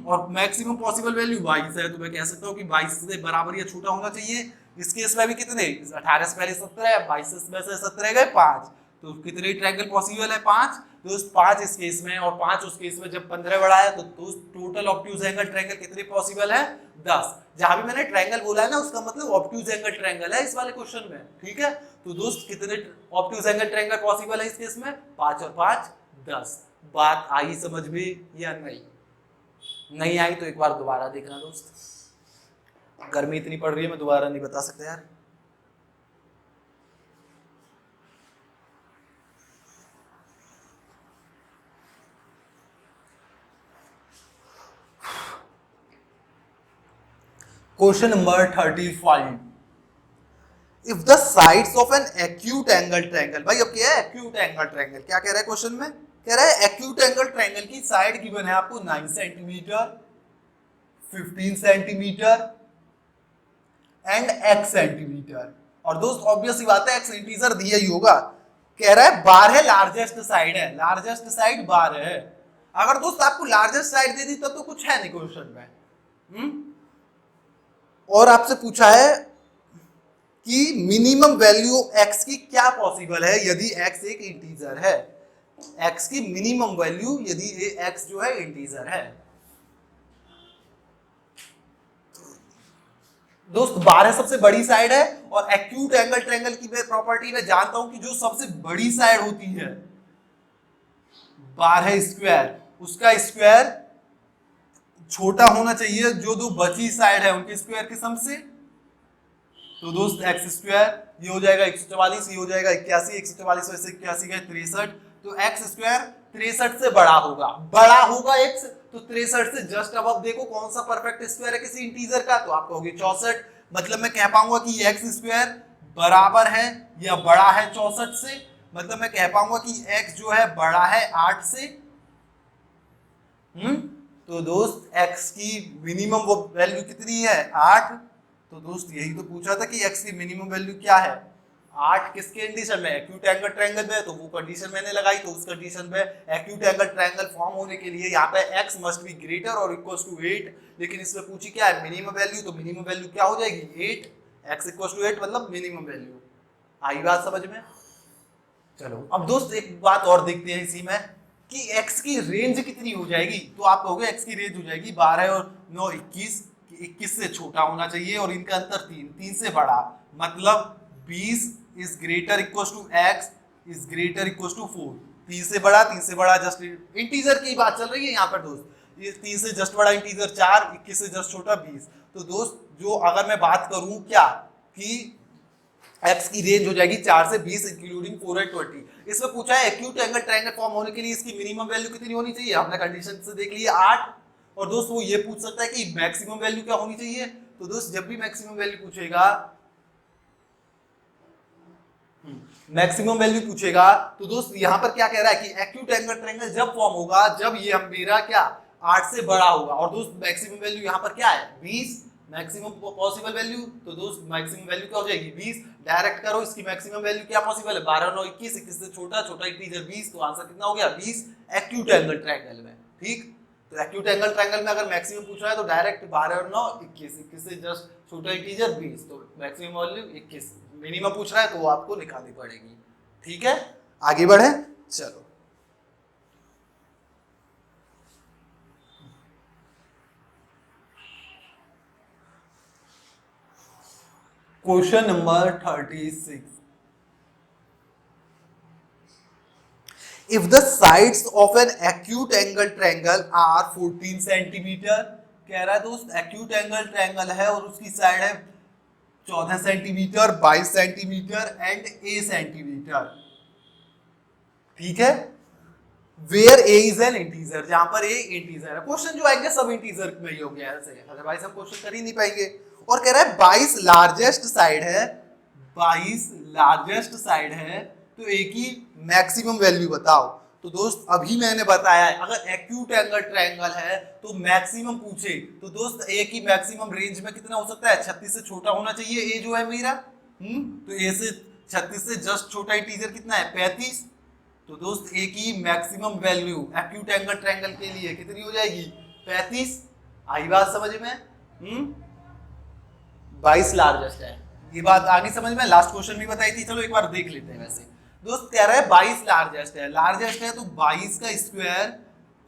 और मैक्सिमम पॉसिबल वैल्यू 22 है, तो मैं कह सकता हूँ कि 22 से बराबर या छोटा होना चाहिए। इस केस में भी कितने, 18 से पहले 17, 22 में से 17 गए 5, तो कितने ट्रायंगल पॉसिबल है, 5। दोस्त 5 इस केस में और 5 उस केस में, जब 15 बड़ा है तो दोस्त टोटल ऑब्ट्यूज एंगल ट्रायंगल कितने पॉसिबल है, 10। जहां भी मैंने ट्रायंगल बोला है ना उसका मतलब ऑब्ट्यूज एंगल ट्रायंगल है इस वाले क्वेश्चन में, ठीक है। तो दोस्त कितने ऑब्ट्यूज एंगल ट्रायंगल पॉसिबल है इस केस में, 5 और 5 10। बात आई समझ में या नहीं, नहीं आई तो एक बार दोबारा देखना दोस्त, गर्मी इतनी पड़ रही है मैं दोबारा नहीं बता सकता यार। Question number 35, if the sides of an acute angle triangle, भाई अब क्या है एक्यूट एंगल ट्रायंगल, क्या कह रहा है क्वेश्चन में, कह रहा है एक्यूट एंगल ट्रायंगल की साइड गिवन है आपको 9 centimetre, 15 centimetre and x centimetre. और दोस्त ऑब्वियस ही बात है x इंटीजर दिया ही होगा, कह रहा है 12 लार्जेस्ट साइड है, लार्जेस्ट साइड 12 है। अगर दोस्त आपको लार्जेस्ट साइड दे दी तब तो कुछ है नहीं क्वेश्चन में। और आपसे पूछा है कि मिनिमम वैल्यू x की क्या पॉसिबल है यदि x एक इंटीजर है, x की मिनिमम वैल्यू यदि x जो है इंटीजर है। दोस्त 12 सबसे बड़ी साइड है, और एक्यूट एंगल ट्रायंगल की प्रॉपर्टी मैं जानता हूं कि जो सबसे बड़ी साइड होती है 12 स्क्वायर, उसका स्क्वायर छोटा होना चाहिए जो दो बची साइड है उनके स्क्वायर के सम से। तो दोस्त एक्स स्क्वायर ये हो जाएगा 144, ये हो जाएगा 81, 144 से 81 गए 63, तो एक्स स्क्वायर 63 से बड़ा होगा x, तो 63 से जस्ट अब देखो कौन सा परफेक्ट स्क्वायर है किसी इंटीजर का, तो आप कहोगे 64। मतलब मैं कह पाऊंगा कि x स्क्वायर बराबर है या बड़ा है 64 से, मतलब मैं कह पाऊंगा कि x जो है बड़ा है 8 से। तो दोस्त x की मिनिमम वैल्यू कितनी है 8। तो दोस्त यही तो पूछा था कि x की मिनिमम वैल्यू क्या है 8, किसके कंडीशन में, एक्यूट एंगल ट्रायंगल में, तो वो कंडीशन मैंने लगाई, तो उस कंडीशन में एक्यूट एंगल ट्रायंगल फॉर्म होने के लिए यहाँ पे x मस्ट बी ग्रेटर और इक्वल्स टू 8, लेकिन इसमें पूछी क्या है मिनिमम वैल्यू, तो मिनिमम वैल्यू क्या हो जाएगी 8, x इक्वल्स टू 8 मतलब मिनिमम वैल्यू। आई बात समझ में। चलो अब दोस्त एक बात और देखते हैं इसी में कि x की रेंज कितनी हो जाएगी, तो आप कहोगे x की रेंज हो जाएगी 12 और 9 21, 21 से छोटा होना चाहिए और इनका अंतर 3 से बड़ा, मतलब 20 is greater equals to x is greater equals to 4। 3 से बड़ा जस्ट इंटीजर की बात चल रही है यहाँ पर दोस्त, ये 3 से जस्ट बड़ा इंटीजर 4, 21 से जस्ट छोटा 20। तो दोस्त जो अगर मैं बात करूं क्या कि x की रेंज हो जाएगी 4 से 20 इंक्लूडिंग 4 एंड 20। इसमें पूछा है एक्यूट एंगल ट्रायंगल फॉर्म होने के लिए इसकी मिनिमम वैल्यू कितनी होनी चाहिए, हमने कंडीशन से देख लिया 8। और दोस्त वो ये पूछ सकता है कि मैक्सिमम वैल्यू क्या होनी चाहिए, तो दोस्त जब भी मैक्सिमम वैल्यू पूछेगा तो दोस्त यहाँ पर क्या कह रहा है कि एक्यूट एंगल ट्रायंगल जब फॉर्म होगा जब ये हम मेरा क्या 8 से बड़ा होगा, और दोस्त मैक्सिमम वैल्यू यहाँ पर क्या है 20, मैक्सिमम पॉसिबल वैल्यू, तो दोस्त मैक्सिमम वैल्यू क्या हो जाएगी 20। डायरेक्ट करो इसकी मैक्सिमम वैल्यू क्या पॉसिबल है 12 9 21, 21 से छोटा इंटीजर 20, तो आंसर कितना हो गया 20 एक्यूट एंगल ट्रायंगल में। ठीक, तो एक्यूट एंगल ट्रायंगल में अगर मैक्सिमम पूछ रहा है तो डायरेक्ट 12 और 9 21, 21 से जस्ट छोटा इंटीजर 20, तो मैक्सिमम वैल्यू 21। मिनिमम पूछ रहा है तो वो आपको निकालनी पड़ेगी। ठीक है, आगे बढ़े। चलो question number 36। If the sides of an acute angle triangle are 14 centimetre, कह रहा है दोस्त एक्यूट एंगल ट्रायंगल है और उसकी साइड है 14 centimetre, 22 centimetre and a centimetre. ठीक है, where a is an integer, जहां पर a इंटीजर है। क्वेश्चन जो आएंगे सब इंटीजर में ही हो गया ऐसे, अदरवाइज हम क्वेश्चन कर ही नहीं पाएंगे। और कह रहा है 22 लार्जेस्ट साइड है, 22 लार्जेस्ट साइड है, तो a की मैक्सिमम वैल्यू बताओ। तो दोस्त अभी मैंने बताया है अगर एक्यूट एंगल ट्रायंगल है तो मैक्सिमम पूछे तो दोस्त a की मैक्सिमम रेंज में कितना हो सकता है 36 से छोटा होना चाहिए a जो है मेरा। तो a से 36 से जस्ट छोटा इंटीजर कितना है 35। तो दोस्त a की maximum value acute angle triangle के लिए कितनी हो जाएगी 35। आई बात समझ में। 22 लार्जेस्ट है, ये बात आगे समझ में। लास्ट क्वेश्चन भी बताई थी, चलो एक बार देख लेते हैं। वैसे दोस्त कह रहा है 22 लार्जेस्ट है तो 22 का स्क्वायर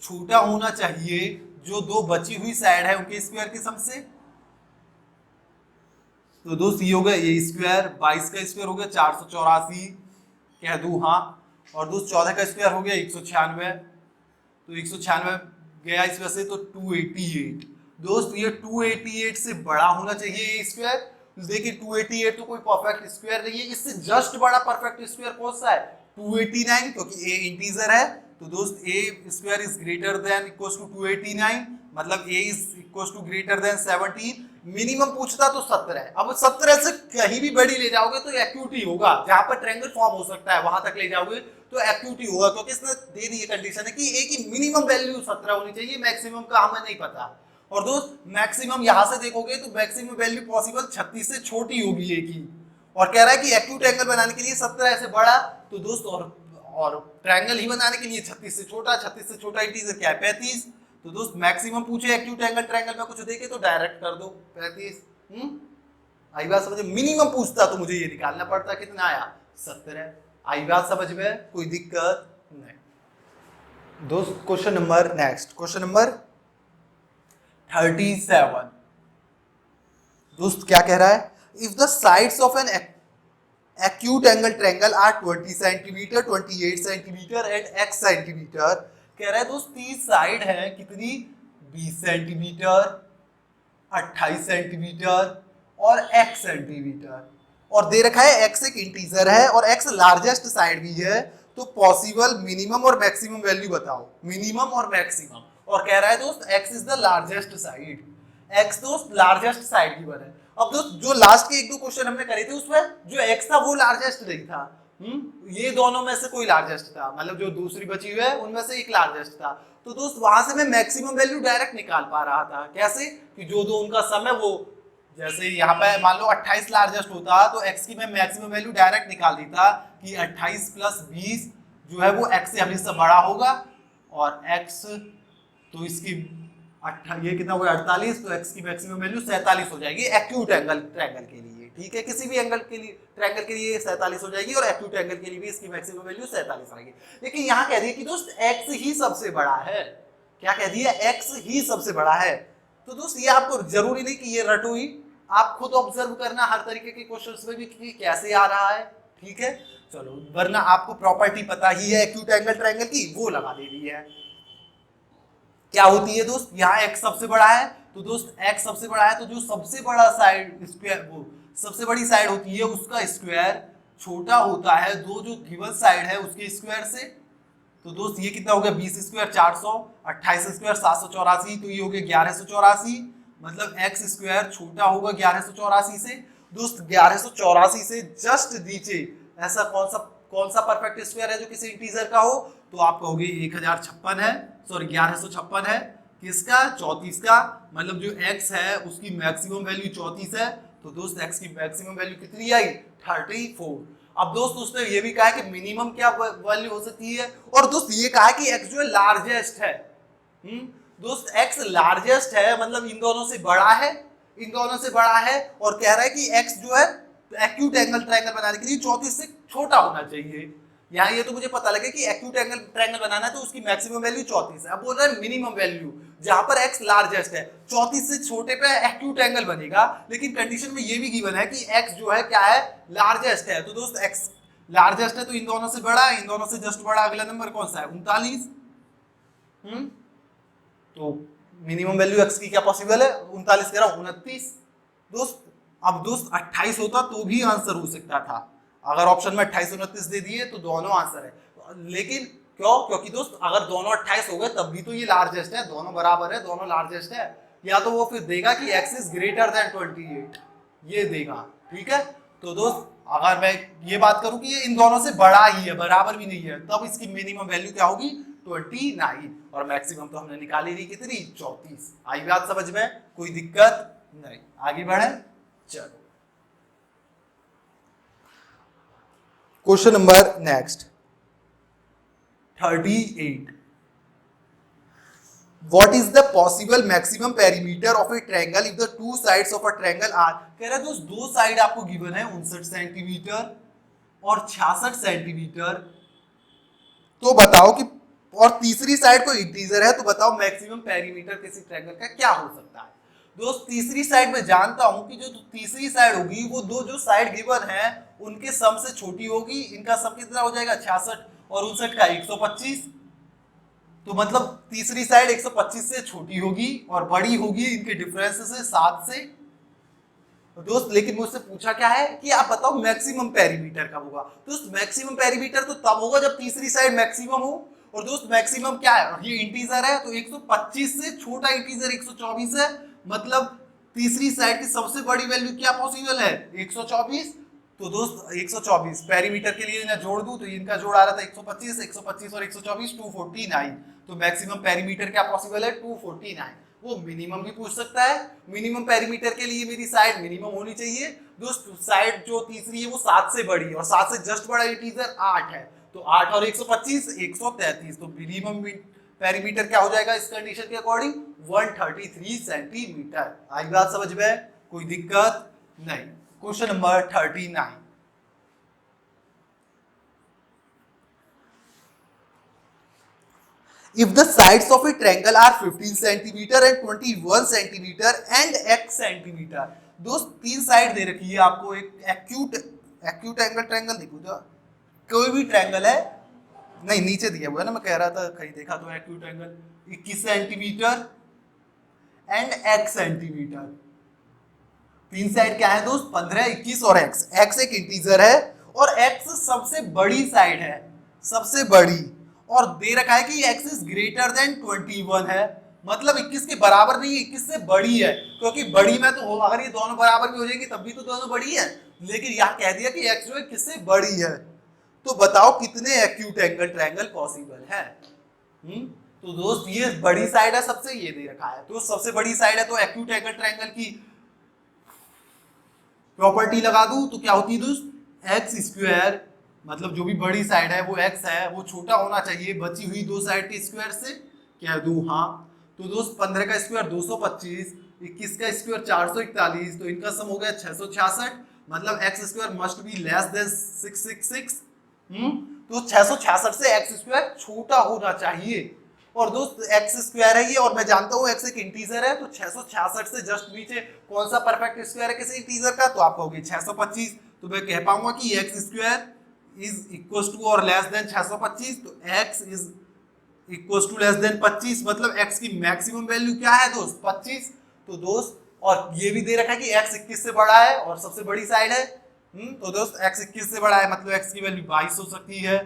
छोटा होना चाहिए जो दो बची हुई साइड है उनके स्क्वायर के सम से। तो दोस्त ये हो गया ये स्क्वायर, 22 का स्क्वायर हो गया 484 कह दूं, हाँ। और दोस्त 14 का स्क्वायर हो गया 196, तो 196 गया इसमें से तो 288। दोस्त ये 288 से बड़ा होना चाहिए ये स्क्वायर। देखिए 288 तो कोई परफेक्ट स्क्वायर नहीं है, इससे जस्ट बड़ा परफेक्ट स्क्वायर कौन सा है 289, क्योंकि a इंटीजर है। तो दोस्त a square is greater than equals to 289, मतलब a is equals to greater than 17। Minimum पूछता तो 17 है, अब 17 से कहीं भी बड़ी ले जाओगे तो एक्यूट ही होगा, जहां पर ट्रायंगल फॉर्म हो सकता है वहां तक ले जाओगे तो एक्यूट ही होगा, क्योंकि इसने दे दी ये कंडीशन है कि a की मिनिमम वैल्यू 17 होनी चाहिए, मैक्सिमम का हमें नहीं पता। और दोस्त मैक्सिमम यहां से देखोगे तो मैक्सिमम वैल्यू पॉसिबल 36 से छोटी होगी a की, और कह रहा है कि एक्यूट एंगल बनाने के लिए 17 से बड़ा। तो दोस्त और ट्रायंगल ही बनाने के लिए 36 से छोटा इंटीजर क्या है 35। तो दोस्त मैक्सिमम पूछे एक्यूट एंगल ट्रायंगल में कुछ देखे तो डायरेक्ट कर दो 35। आई बात समझ में। मिनिमम पूछता तो मुझे ये निकालना पड़ता, कितना आया 17। आई बात समझ में, कोई दिक्कत नहीं। दोस्त question number next, question number 37। दोस्त क्या कह रहा है, if the sides of an acute angle triangle are 20 centimetre, 28 centimetre and x centimetre, कह रहा है दोस्त 30 साइड है कितनी 20 सेंटीमीटर, 28 सेंटीमीटर और x सेंटीमीटर, और दे रखा है x एक इंटीजर है और x लार्जेस्ट साइड भी है, तो पॉसिबल मिनिमम और मैक्सिमम वैल्यू बताओ, मिनिमम और मैक्सिमम। और कह रहा है दोस्त x is the largest side, x दोस्त लार्जेस्ट साइड गिवन है। अब दोस्त जो लास्ट के एक दो क्वेश्चन हमने करे थे उसमें जो x था वो लार्जेस्ट नहीं था, ये दोनों में से कोई लार्जेस्ट था, मतलब जो दूसरी बची हुई है उनमें से एक लार्जेस्ट था। तो दोस्त वहां से मैं मैक्सिमम वैल्यू डायरेक्ट निकाल पा रहा था, कैसे कि जो दो उनका सम है वो, जैसे यहाँ पे मान लो 28 लार्जेस्ट होता तो x की मैं मैक्सिमम वैल्यू डायरेक्ट निकाल देता कि 28 प्लस 20 जो है वो x से हमेशा बड़ा होगा, और x तो इसकी ये कितना हुआ 48, तो x की मैक्सिमम वैल्यू 47 हो जाएगी एक्यूट एंगल ट्रायंगल के लिए, ठीक है, किसी भी एंगल के लिए ट्रायंगल के लिए 47 हो जाएगी, और एक्यूट एंगल के लिए भी इसकी मैक्सिमम वैल्यू 47 आएगी। लेकिन यहाँ कह रही है कि दोस्त x ही सबसे बड़ा है, क्या कह दिया, x ही सबसे बड़ा है। तो दोस्त ये आपको जरूरी नहीं कि ये रटो ही, आप खुद ऑब्जर्व करना हर तरीके के क्वेश्चंस में भी कि कैसे आ रहा है, ठीक है। चलो, वरना आपको प्रॉपर्टी पता ही है एक्यूट एंगल ट्रायंगल की, वो लगा दे रही है। क्या होती है दोस्त, यहाँ x सबसे बड़ा है, तो दोस्त x सबसे बड़ा है तो जो सबसे बड़ा साइड स्क्वायर, वो सबसे बड़ी साइड होती है उसका स्क्वायर छोटा होता है दो जो गिवन साइड है उसके स्क्वायर से। तो दोस्त ये कितना हो गया 20 स्क्वायर 400, 28 स्क्वायर 784, तो ये हो गया 1184, मतलब x स्क्वायर छोटा होगा 1184 से। दोस्त 1184 से जस्ट नीचे ऐसा कौन सा परफेक्ट स्क्वायर है जो किसी इंटीजर का हो, तो आप कहोगे 1056 है, सॉरी 1156 है, किसका 34 का, मतलब जो x है उसकी मैक्सिमम वैल्यू 34 है, तो दोस्त x की मैक्सिमम वैल्यू कितनी आई 34। अब दोस्त उसने ये भी कहा है कि मिनिमम क्या वैल्यू हो सकती है, और दोस्त ये कहा है कि x जो है लार्जेस्ट है, दोस्त x लार्जेस्ट है मतलब इन दोनों से बड़ा है, इन दोनों से बड़ा है, और कह रहा है कि x जो है एक्यूट एंगल ट्रायंगल बनाने के लिए 34 से छोटा होना चाहिए। यहाँ ये तो मुझे पता लगे कि एक्यूट एंगल ट्रायंगल बनाना है तो उसकी मैक्सिमम वैल्यू 34 है। अब बोल रहा है मिनिमम वैल्यू जहां पर x लार्जेस्ट है, 34 से छोटे पे एक्यूट एंगल बनेगा, लेकिन कंडीशन में ये भी गिवन है कि x जो है क्या है लार्जेस्ट है। तो दोस्त x लार्जेस्ट है तो इन दोनों से बड़ा, इन दोनों से जस्ट बड़ा अगला नंबर कौन सा है 39। तो मिनिमम वैल्यू x की क्या पॉसिबल है 39 कह रहा हूं 29। दोस्त अब दोस्त 28 होता तो भी आंसर हो सकता था, अगर ऑप्शन में 28 29 दे दिए तो दोनों आंसर है, लेकिन क्यों, क्योंकि दोस्त अगर दोनों 28 हो गए तब भी तो ये लार्जेस्ट है, दोनों बराबर है, दोनों लार्जेस्ट है, या तो वो फिर देगा कि x इज ग्रेटर देन 28, ये देगा, ठीक है। तो दोस्त अगर मैं ये बात करूं कि ये इन दोनों से बड़ा ही है, बराबर भी नहीं है, तब इसकी मिनिमम वैल्यू क्या होगी 29, और मैक्सिमम तो हमने निकाली थी कितनी 34। आई बात समझ में, कोई दिक्कत नहीं, आगे बढ़े। चलो question number next 38, What is the possible maximum perimeter of a triangle if the two sides of a triangle are, कह रहा है दोस्त दो साइड आपको गिवन है 59 सेंटीमीटर और 66 सेंटीमीटर, तो बताओ कि, और तीसरी साइड को इंटीजर है, तो बताओ मैक्सिमम पेरीमीटर किसी ट्रायंगल का क्या हो सकता है। दोस्त तीसरी साइड में जानता हूं कि जो तीसरी साइड होगी वो दो जो साइड गिवन है उनके सम से छोटी होगी, इनका सम कितना हो जाएगा 66 और 59 का 125, तो मतलब तीसरी साइड 125 से छोटी होगी और बड़ी होगी इनके डिफरेंस से 7 से। दोस्त लेकिन मुझसे पूछा क्या है कि आप बताओ मैक्सिमम पेरीमीटर कब होगा। दोस्त मैक्सिमम पेरीमीटर तो तब होगा जब तीसरी साइड मैक्सिमम हो, और दोस्त मैक्सिमम क्या है, ये इंटीजर है तो 125 से छोटा इंटीजर 124 है, मतलब तीसरी साइड की सबसे बड़ी वैल्यू क्या पॉसिबल है 124। तो दोस्त 124 पेरीमीटर के लिए मैं जोड़ दूं तो इनका जोड़ आ रहा था 125 125 और 124 249, तो मैक्सिमम पेरीमीटर क्या पॉसिबल है 249। वो मिनिमम भी पूछ सकता है, मिनिमम पेरीमीटर के लिए मेरी साइड मिनिमम होनी चाहिए। दोस्त साइड जो तीसरी है वो 7 से बड़ी है और 7 से जस्ट बड़ा इंटीजर 8 है, तो 8 और 125 133, तो मिनिमम पेरीमीटर क्या हो जाएगा इस कंडीशन के अकॉर्डिंग 133 सेंटीमीटर। आई बात समझ में, कोई दिक्कत नहीं। Question number 39, if the sides of a triangle are 15 centimeter and 21 centimeter and x centimeter, दोस्त तीन साइड दे रखी है आपको, एक एक्यूट एंगल ट्रायंगल नहीं पूछा, कोई भी ट्रायंगल है, नहीं नीचे दिया हुआ है ना, मैं कह रहा था कहीं देखा तो acute angle 21 centimetre and x centimetre, तीन साइड क्या है दोस्त 15 21 और x एक इंटीजर है और x सबसे बड़ी साइड है, सबसे बड़ी, और दे रखा है कि x इज ग्रेटर देन 21 है, मतलब 21 के बराबर नहीं, 21 से बड़ी है, क्योंकि बड़ी में तो अगर ये दोनों बराबर भी हो जाएंगी तब भी तो दोनों बड़ी है, लेकिन यहाँ कह दिया कि x जो है किससे बड़ी है। तो बताओ कितने एक्यूट एंगल ट्रायंगल पॉसिबल है। तो दोस्त ये बड़ी साइड है सबसे, ये दे रखा है, तो सबसे बड़ी साइड है, तो एक्यूट एंगल ट्रायंगल की प्रॉपर्टी लगा दूं तो क्या होती है दोस्त, एक्स स्क्वायर, मतलब जो भी बड़ी साइड है वो एक्स है, वो छोटा होना चाहिए बची हुई दो साइड के स्क्वायर से, क्या दूं, हाँ। तो दोस्त 15 का स्क्वायर 225, 21 का स्क्वायर 441, तो इनका सम हो गया 666, मतलब x square must be less than 666। तो 666 से एक्स स्क्वायर छोटा होना चाहिए, और दोस्त एक्स स्क्वायर है ये, और मैं जानता हूँ एक्स एक इंटीजर है, तो 666 से जस्ट नीचे कौन सा परफेक्ट स्क्वायर है किसी इंटीजर का, तो आप कहोगे 625, तो मैं कह पाऊंगा कि X square is equal to और लेस देन 625, तो X is equal to less than 25, मतलब एक्स की मैक्सिमम वैल्यू क्या है दोस्त, 25। तो दोस्त और ये भी दे रखा है कि एक्स 21 से बड़ा है और सबसे बड़ी साइड है, तो दोस्त एक्स 21 से बड़ा है, मतलब एक्स की वैल्यू 22 हो सकती है,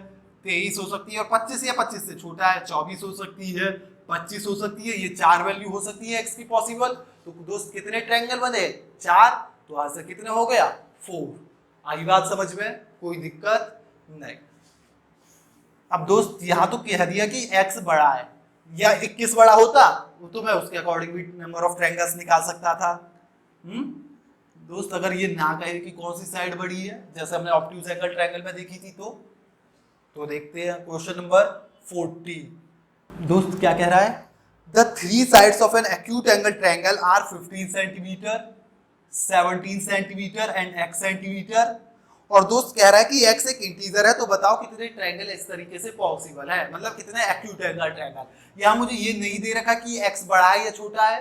23 हो सकती है, और 25 या 25 से छोटा है 24 हो सकती है, 25 हो सकती है, ये चार वैल्यू हो सकती है एक्स की पॉसिबल। तो दोस्त कितने ट्रायंगल बने, 4, तो आज से कितने हो गया, 4। आई बात समझ में, कोई दिक्कत नहीं। अब दोस्त यहां तो कह दिया कि x बड़ा है, या 21 बड़ा होता तो मैं उसके अकॉर्डिंग भी नंबर ऑफ ट्रायंगल्स निकाल सकता था। दोस्त अगर ये ना कहे कि कौन सी साइड बड़ी है, जैसे हमने ऑब्ट्यूज एंगल ट्रायंगल में देखी थी, तो देखते हैं क्वेश्चन नंबर 40। दोस्त क्या कह रहा है, the three sides of an acute angle triangle are 15 centimetre, 17 centimetre and x centimetre, और दोस्त कह रहा है कि x एक इंटीजर है, तो बताओ कितने ट्रायंगल इस तरीके से पॉसिबल है, मतलब कितने एक्यूट एंगल ट्रायंगल। यहाँ मुझे ये नहीं दे रखा कि x बड़ा है या छोटा है।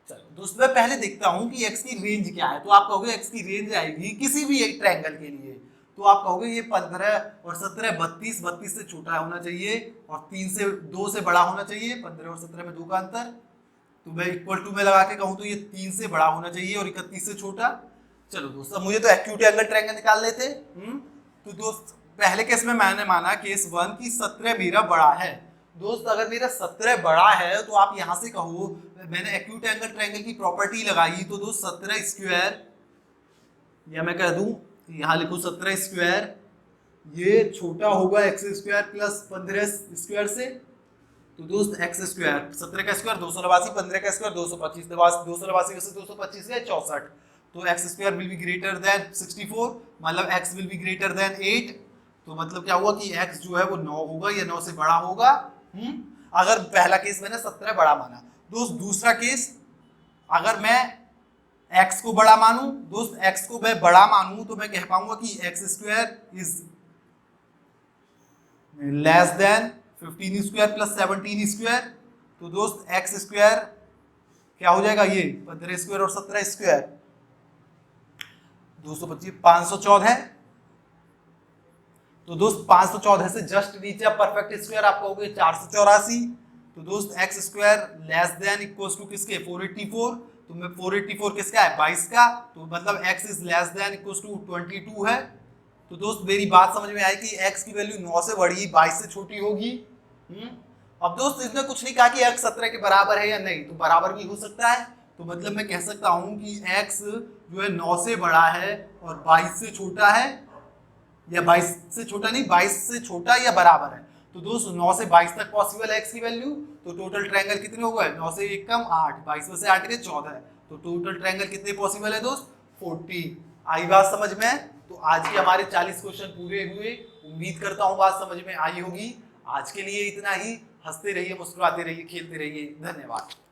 चलो दोस्त मैं पहले देखता हूँ कि x की रेंज क्या है, तो आप कहोगे x की रेंज आएगी किसी भी एक ट्रायंगल के लिए, तो आप कहोगे ये 15 और 17 32, 32 से छोटा होना चाहिए और 3 से 2 से बड़ा होना चाहिए, 15 और 17 में 2 का अंतर, तो मैं इक्वल टू में लगा के कहूँ तो ये 3 से बड़ा होना चाहिए और 31 से छोटा। चलो दोस्त मुझे तो एक्यूट एंगल ट्रायंगल निकाल लेते। तो दोस्त पहले केस में मैंने माना केस 1 की 17 मेरा बड़ा है। दोस्त अगर मेरा 17 बड़ा है तो आप यहां से कहो, मैंने एक्यूट एंगल ट्रायंगल की प्रॉपर्टी लगाई, तो दोस्त 17 स्क्वायर, या मैं कह दूं यहां लिखूं 17 स्क्वायर, ये छोटा होगा एक्स स्क्वायर प्लस 15 स्क्वायर से, तो दोस्त एक्स स्क्वायर 17 का स्क्वायर 282, 15 का स्क्वायर 225, 282 से 225 गए 64, तो x square will be greater then 64, मतलब x will be greater then 8, तो मतलब क्या हुआ कि एक्स जो है वो 9 होगा या 9 से बड़ा होगा। अगर पहला केस मैंने 17 बड़ा माना। दोस्त दूसरा केस, अगर मैं x को बड़ा मानूं, दोस्त x को मैं बड़ा मानूं तो मैं कह पाऊंगा कि X square is less then 15 square plus 17 square, तो दोस्त एक्स स्क्वायर क्या हो जाएगा, ये 15 स्क्वायर और 17 स्क्वायर 225, 514, तो दोस्त 514 से जस्ट नीचे अब परफेक्ट स्क्वायर आप कहोगे 484, तो दोस्त X square less than equals to किसके 484, तो मैं 484 किसका है 22 का, तो मतलब x is less than equals to 22 है। तो दोस्त मेरी बात समझ में आई कि x की वैल्यू 9 से बड़ी 22 से छोटी होगी। अब दोस्त इसने कुछ नहीं कहा कि x 17 के बराबर है या नहीं, तो बराबर भी हो सकता है, तो मतलब मैं कह सकता हूं कि x जो है 9 से बड़ा है और 22 से छोटा है, या 22 से छोटा नहीं 22 से छोटा या बराबर है, तो दोस्त 9 से 22 तक पॉसिबल है x की वैल्यू, तो टोटल ट्रायंगल कितने हो गए 9 से 1 कम 8, 22 में से 8 गए 14, तो टोटल ट्रायंगल कितने पॉसिबल है दोस्त 40। आई बात समझ में। तो आज के हमारे 40 क्वेश्चन पूरे हुए, उम्मीद करता हूँ बात समझ में आई होगी। आज के लिए इतना ही, हंसते रहिए, मुस्कुराते रहिए, खेलते रहिए, धन्यवाद।